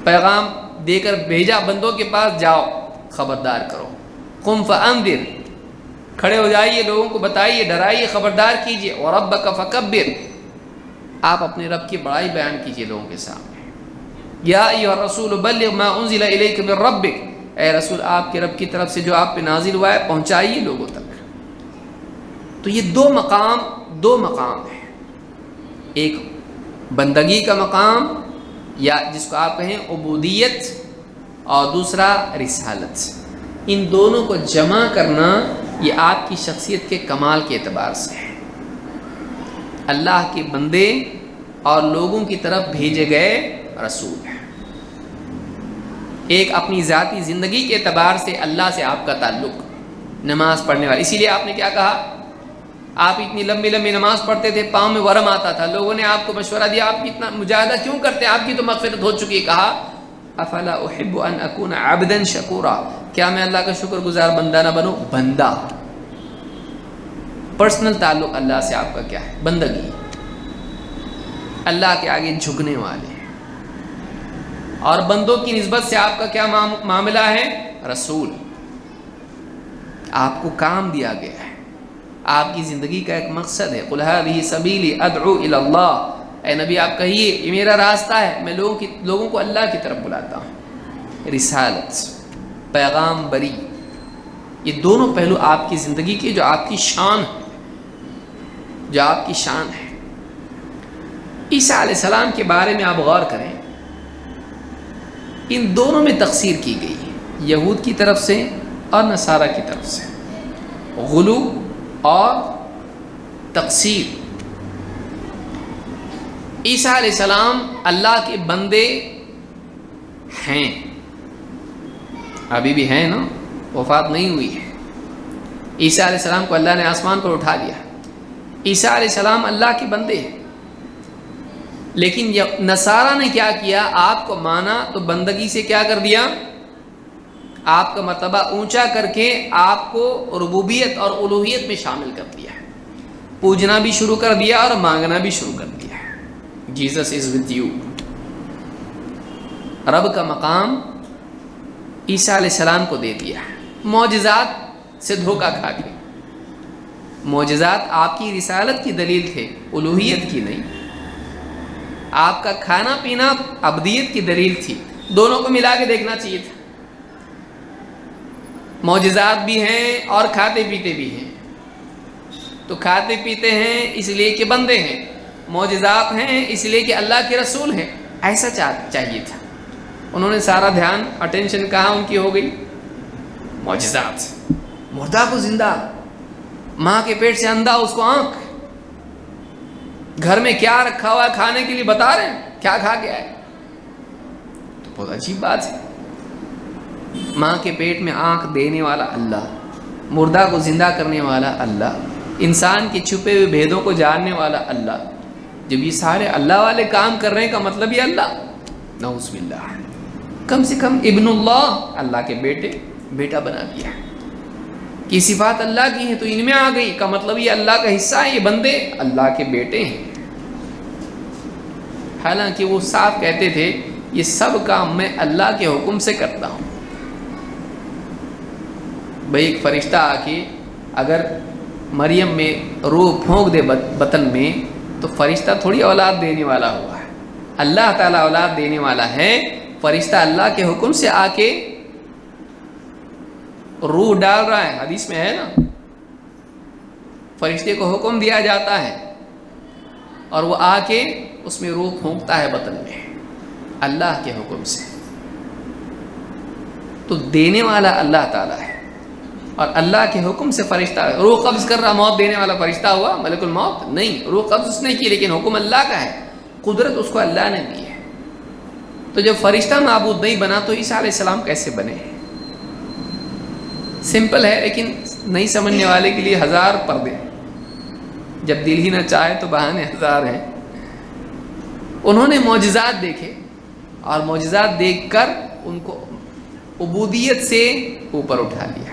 پیغام دے کر بھیجا بندوں کے پاس، جاؤ خبردار کرو۔ قم فانذر، کھڑے ہو جائیے، لوگوں کو بتائیے، ڈرائیے، خبردار کیجیے۔ وربک فکبر، آپ اپنے رب کی بڑائی بیان کیجیے لوگوں کے سامنے۔ یا ایھا الرسول بلغ ما انزل الیک من ربک، اے رسول آپ کے رب کی طرف سے جو آپ پہ نازل ہوا ہے پہنچائیے لوگوں تک۔ تو یہ دو مقام ہیں، ایک بندگی کا مقام، یا جس کو آپ کہیں عبودیت، اور دوسرا رسالت۔ ان دونوں کو جمع کرنا یہ آپ کی شخصیت کے کمال کے اعتبار سے ہے۔ اللہ کے بندے اور لوگوں کی طرف بھیجے گئے رسول ہیں۔ ایک اپنی ذاتی زندگی کے اعتبار سے اللہ سے آپ کا تعلق، نماز پڑھنے والے. اسی لیے آپ نے کیا کہا, آپ اتنی لمبی لمبی نماز پڑھتے تھے, پاؤں میں ورم آتا تھا, لوگوں نے آپ کو مشورہ دیا آپ اتنا مجاہدہ کیوں کرتے, آپ کی تو مغفرت ہو چکی ہے. کہا افلا احب ان اکون عبدا شکورا, کیا میں اللہ کا شکر گزار بندہ نہ بنوں. بندہ, پرسنل تعلق اللہ سے آپ کا کیا ہے, بندگی, اللہ کے آگے جھکنے والے. اور بندوں کی نسبت سے آپ کا کیا معاملہ ہے, رسول. آپ کو کام دیا گیا ہے, آپ کی زندگی کا ایک مقصد ہے. قل هذه سبیلی ادعو الی اللہ, اے نبی آپ کہیے یہ میرا راستہ ہے, میں لوگوں کو اللہ کی طرف بلاتا ہوں. رسالت, پیغام بری, یہ دونوں پہلو آپ کی زندگی کے جو آپ کی شان ہے, جو آپ کی شان ہے. عیسیٰ علیہ السلام کے بارے میں آپ غور کریں, ان دونوں میں تقصیر کی گئی ہے, یہود کی طرف سے اور نصارہ کی طرف سے. غلو اور تقصیر. عیسیٰ علیہ السلام اللہ کے بندے ہیں, ابھی بھی ہیں نا, وفات نہیں ہوئی ہے. عیسیٰ علیہ السلام کو اللہ نے آسمان پر اٹھا لیا. عیسیٰ علیہ السلام اللہ کے بندے ہیں. لیکن نصارہ نے کیا کیا, آپ کو مانا تو بندگی سے کیا کر دیا, آپ کا مرتبہ اونچا کر کے آپ کو ربوبیت اور الوہیت میں شامل کر دیا ہے. پوجنا بھی شروع کر دیا اور مانگنا بھی شروع کر دیا ہے. Jesus is with you. رب کا مقام عیسیٰ علیہ السلام کو دے دیا ہے. معجزات سے دھوکہ کھا کے. معجزات آپ کی رسالت کی دلیل تھے, الوہیت کی نہیں. آپ کا کھانا پینا ابدیت کی دلیل تھی. دونوں کو ملا کے دیکھنا چاہیے تھا. معجزات بھی ہیں اور کھاتے پیتے بھی ہیں. تو کھاتے پیتے ہیں اس لیے کہ بندے ہیں, معجزات ہیں اس لیے کہ اللہ کے رسول ہیں. ایسا چاہیے تھا. انہوں نے سارا دھیان, اٹینشن کہاں ان کی ہو گئی, معجزات. مردہ کو زندہ, ماں کے پیٹ سے اندھا اس کو آنکھ, گھر میں کیا رکھا ہوا کھانے کے لیے بتا رہے ہیں, کیا کھا کے آئے. تو بہت عجیب بات ہے. ماں کے پیٹ میں آنکھ دینے والا اللہ, مردہ کو زندہ کرنے والا اللہ, انسان کے چھپے ہوئے بھیدوں کو جاننے والا اللہ. جب یہ سارے اللہ والے کام کر رہے ہیں کا مطلب یہ اللہ, نعوذ باللہ, کم سے کم ابن اللہ, اللہ کے بیٹا بنا دیا. کی صفات اللہ کی ہیں تو ان میں آ گئی, کا مطلب یہ اللہ کا حصہ ہے, یہ بندے اللہ کے بیٹے ہیں. حالانکہ وہ صاف کہتے تھے یہ سب کام میں اللہ کے حکم سے کرتا ہوں. بھئی ایک فرشتہ آ کے اگر مریم میں روح پھونک دے بطن میں, تو فرشتہ تھوڑی اولاد دینے والا ہوا ہے, اللہ تعالیٰ اولاد دینے والا ہے. فرشتہ اللہ کے حکم سے آ کے روح ڈال رہا ہے, حدیث میں ہے نا, فرشتے کو حکم دیا جاتا ہے اور وہ آ کے اس میں روح پھونکتا ہے بطن میں, اللہ کے حکم سے. تو دینے والا اللہ تعالیٰ ہے, اور اللہ کے حکم سے فرشتہ روح قبض کر رہا. موت دینے والا فرشتہ ہوا ملک الموت نہیں, روح قبض اس نے کی, لیکن حکم اللہ کا ہے, قدرت اس کو اللہ نے دی ہے. تو جب فرشتہ معبود نہیں بنا تو عیسیٰ علیہ السلام کیسے بنے؟ سمپل ہے, لیکن نہیں سمجھنے والے کے لیے ہزار پردے. جب دل ہی نہ چاہے تو بہانے ہزار ہیں. انہوں نے معجزات دیکھے اور معجزات دیکھ کر ان کو عبودیت سے اوپر اٹھا لیا.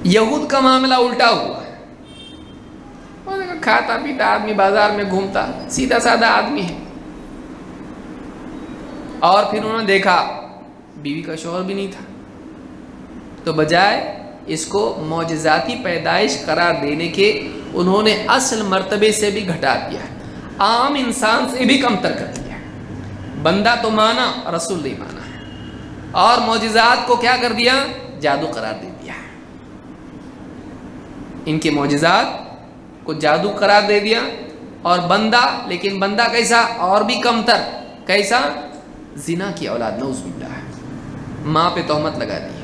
یہود کا معاملہ الٹا ہوا ہے. کھاتا پیتا آدمی, بازار میں گھومتا, سیدھا سادہ آدمی ہے. اور پھر انہوں نے دیکھا بیوی کا شوہر بھی نہیں تھا, تو بجائے اس کو معجزاتی پیدائش قرار دینے کے انہوں نے اصل مرتبے سے بھی گھٹا دیا, عام انسان سے بھی کم تر کر دیا. بندہ تو مانا, رسول نہیں مانا ہے, اور معجزات کو کیا کر دیا, جادو قرار دے دیا. ان کے معجزات کو جادو قرار دے دیا. اور بندہ, لیکن بندہ کیسا, اور بھی کم تر, کیسا, زنا کی اولاد, نعوذ باللہ, ماں پہ تہمت لگا دی.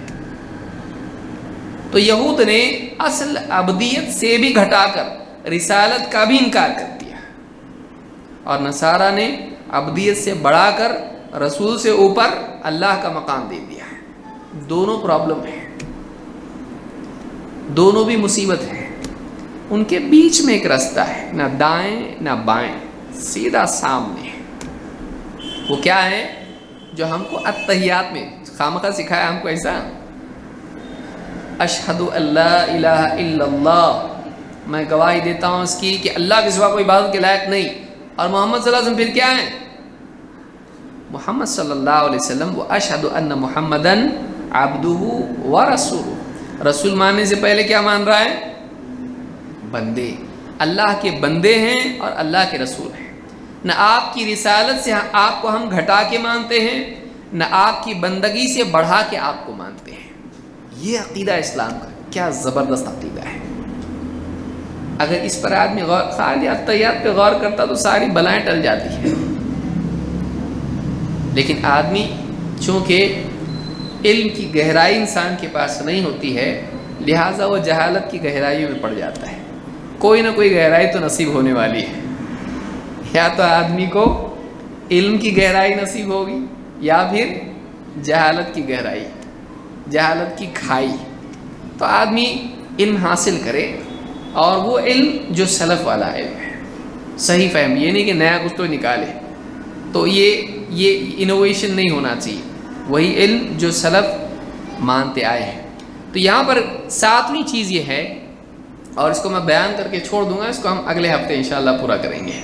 تو یہود نے اصل ابدیت سے بھی گھٹا کر رسالت کا بھی انکار کر دیا, اور نصارہ نے ابدیت سے بڑھا کر رسول سے اوپر اللہ کا مقام دے دیا ہے. دونوں پرابلم ہیں. دونوں بھی مصیبت ہے، ان کے بیچ میں ایک راستہ ہے، نہ دائیں نہ بائیں، سیدھا سامنے. وہ کیا ہے؟ جو ہم کو اتحیات میں خامخواہ سکھایا ہم کو ایسا، اشہد اللہ الہ الا اللہ، میں گواہی دیتا ہوں اس کی کہ اللہ کے سوا کوئی عبادت کے لائق نہیں، اور محمد صلی اللہ علیہ وسلم پھر کیا ہے؟ محمد صلی اللہ علیہ وسلم، وہ اشہد ان محمدن عبدہ و رسولہ. رسول ماننے سے پہلے کیا مان رہا ہے؟ بندے، اللہ کے بندے ہیں اور اللہ کے رسول ہیں. نہ آپ کی رسالت سے آپ کو ہم گھٹا کے مانتے ہیں، نہ آپ کی بندگی سے بڑھا کے آپ کو مانتے ہیں. یہ عقیدہ اسلام کا کیا زبردست عقیدہ ہے. اگر اس پر آدمی خالی اتحیات پہ غور کرتا تو ساری بلائیں ٹل جاتی ہیں. لیکن آدمی چونکہ علم کی گہرائی انسان کے پاس نہیں ہوتی ہے، لہٰذا وہ جہالت کی گہرائیوں میں پڑ جاتا ہے. کوئی نہ کوئی گہرائی تو نصیب ہونے والی ہے، یا تو آدمی کو علم کی گہرائی نصیب ہوگی یا پھر جہالت کی گہرائی، جہالت کی کھائی. تو آدمی علم حاصل کرے، اور وہ علم جو سلف والا علم ہے، صحیح فہم، یہ نہیں کہ نیا کچھ تو نکالے. تو یہ انوویشن نہیں ہونا چاہیے، وہی علم جو سلف مانتے آئے ہیں. تو یہاں پر ساتویں چیز یہ ہے، اور اس کو میں بیان کر کے چھوڑ دوں گا، اس کو ہم اگلے ہفتے انشاءاللہ پورا کریں گے.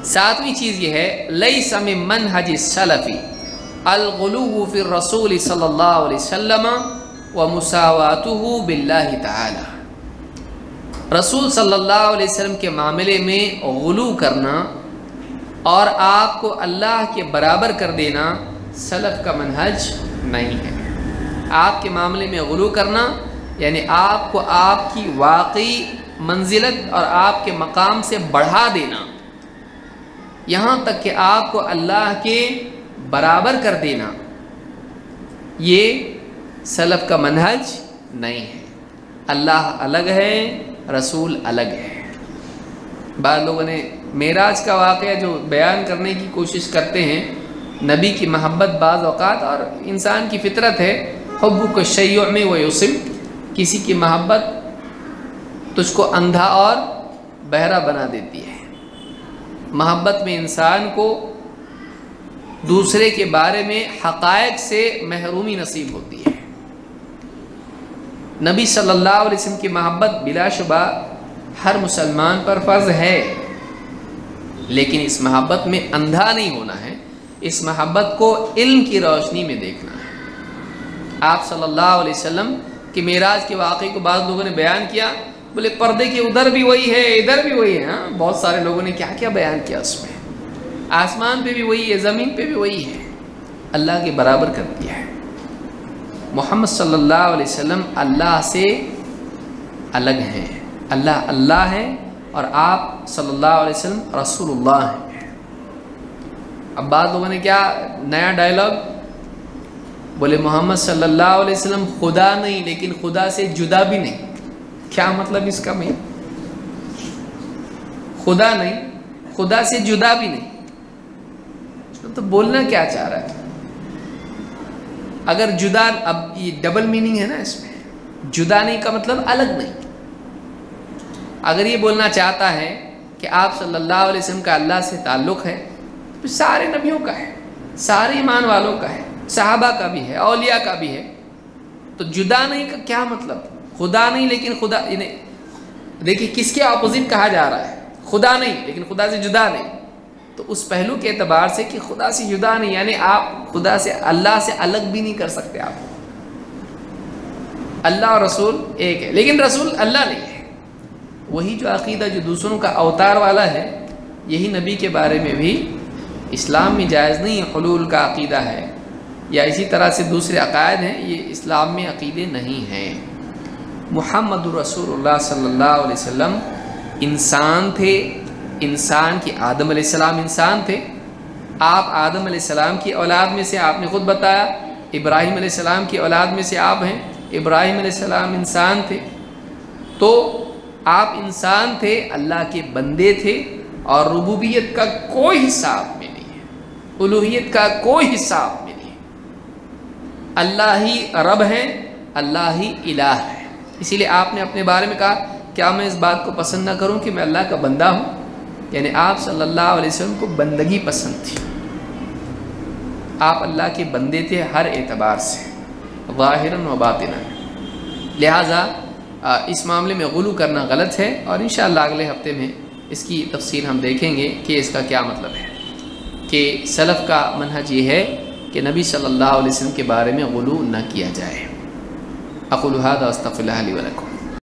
ساتویں چیز یہ ہے، لیس من منہج السلف الغلو فی الرسول صلی اللہ علیہ وسلم ومساواتہ باللہ تعالی. رسول صلی اللہ علیہ وسلم کے معاملے میں غلو کرنا اور آپ کو اللہ کے برابر کر دینا سلف کا منہج نہیں ہے. آپ کے معاملے میں غلو کرنا یعنی آپ کو آپ کی واقعی منزلت اور آپ کے مقام سے بڑھا دینا، یہاں تک کہ آپ کو اللہ کے برابر کر دینا، یہ سلف کا منہج نہیں ہے. اللہ الگ ہے، رسول الگ ہے. بعض لوگوں نے معراج کا واقعہ جو بیان کرنے کی کوشش کرتے ہیں، نبی کی محبت بعض اوقات، اور انسان کی فطرت ہے حب کو شیع میں و یصم، کسی کی محبت تجھ کو اندھا اور بہرا بنا دیتی ہے. محبت میں انسان کو دوسرے کے بارے میں حقائق سے محرومی نصیب ہوتی ہے. نبی صلی اللہ علیہ وسلم کی محبت بلا شبہ ہر مسلمان پر فرض ہے، لیکن اس محبت میں اندھا نہیں ہونا ہے، اس محبت کو علم کی روشنی میں دیکھنا ہے. آپ صلی اللہ علیہ وسلم کہ معراج کے واقعے کو بعض لوگوں نے بیان کیا، بولے پردے کے ادھر بھی وہی ہے ادھر بھی وہی ہے. ہاں، بہت سارے لوگوں نے کیا کیا بیان کیا اس میں. آسمان پہ بھی وہی ہے، زمین پہ بھی وہی ہے، اللہ کے برابر کر دیا ہے. محمد صلی اللہ علیہ وسلم اللہ سے الگ ہیں، اللہ اللہ ہے اور آپ صلی اللہ علیہ وسلم رسول اللہ ہیں. اب بعض لوگوں نے کیا نیا ڈائلاگ بولے، محمد صلی اللہ علیہ وسلم خدا نہیں لیکن خدا سے جدا بھی نہیں. کیا مطلب اس کا؟ میں خدا نہیں، خدا سے جدا بھی نہیں، تو بولنا کیا چاہ رہا ہے؟ اگر جدا، اب یہ ڈبل میننگ ہے نا اس میں. جدا نہیں کا مطلب الگ نہیں. اگر یہ بولنا چاہتا ہے کہ آپ صلی اللہ علیہ وسلم کا اللہ سے تعلق ہے، تو سارے نبیوں کا ہے، سارے ایمان والوں کا ہے، صحابہ کا بھی ہے، اولیاء کا بھی ہے. تو جدا نہیں کا کیا مطلب؟ خدا نہیں لیکن خدا، دیکھیے کس کے اپوزٹ کہا جا رہا ہے، خدا نہیں لیکن خدا سے جدا نہیں. تو اس پہلو کے اعتبار سے کہ خدا سے جدا نہیں یعنی آپ خدا سے، اللہ سے الگ بھی نہیں کر سکتے. آپ اللہ اور رسول ایک ہے، لیکن رسول اللہ نہیں ہے. وہی جو عقیدہ جو دوسروں کا اوتار والا ہے، یہی نبی کے بارے میں بھی اسلام میں جائز نہیں. حلول کا عقیدہ ہے یا اسی طرح سے دوسرے عقائد ہیں، یہ اسلام میں عقیدے نہیں ہیں. محمد رسول اللہ صلی اللہ علیہ وسلم انسان تھے. انسان کی آدم علیہ السلام انسان تھے. آپ آدم علیہ السلام کی اولاد میں سے، آپ نے خود بتایا ابراہیم علیہ السلام کی اولاد میں سے آپ ہیں. ابراہیم علیہ السلام انسان تھے. تو آپ انسان تھے، اللہ کے بندے تھے، اور ربوبیت کا کوئی حساب میں نہیں ہے، الوہیت کا کوئی حساب میں نہیں ہے. اللہ ہی رب ہیں، اللہ ہی الہ ہے. اسی لیے آپ نے اپنے بارے میں کہا کیا میں اس بات کو پسند نہ کروں کہ میں اللہ کا بندہ ہوں؟ یعنی آپ صلی اللہ علیہ وسلم کو بندگی پسند تھی، آپ اللہ کے بندے تھے ہر اعتبار سے، ظاہراً و باطناً۔ لہٰذا اس معاملے میں غلو کرنا غلط ہے، اور انشاءاللہ اگلے ہفتے میں اس کی تفصیل ہم دیکھیں گے کہ اس کا کیا مطلب ہے، کہ سلف کا منہج یہ ہے کہ نبی صلی اللہ علیہ وسلم کے بارے میں غلو نہ کیا جائے۔ اقول ھذا واستغفر اللہ لی ولکم۔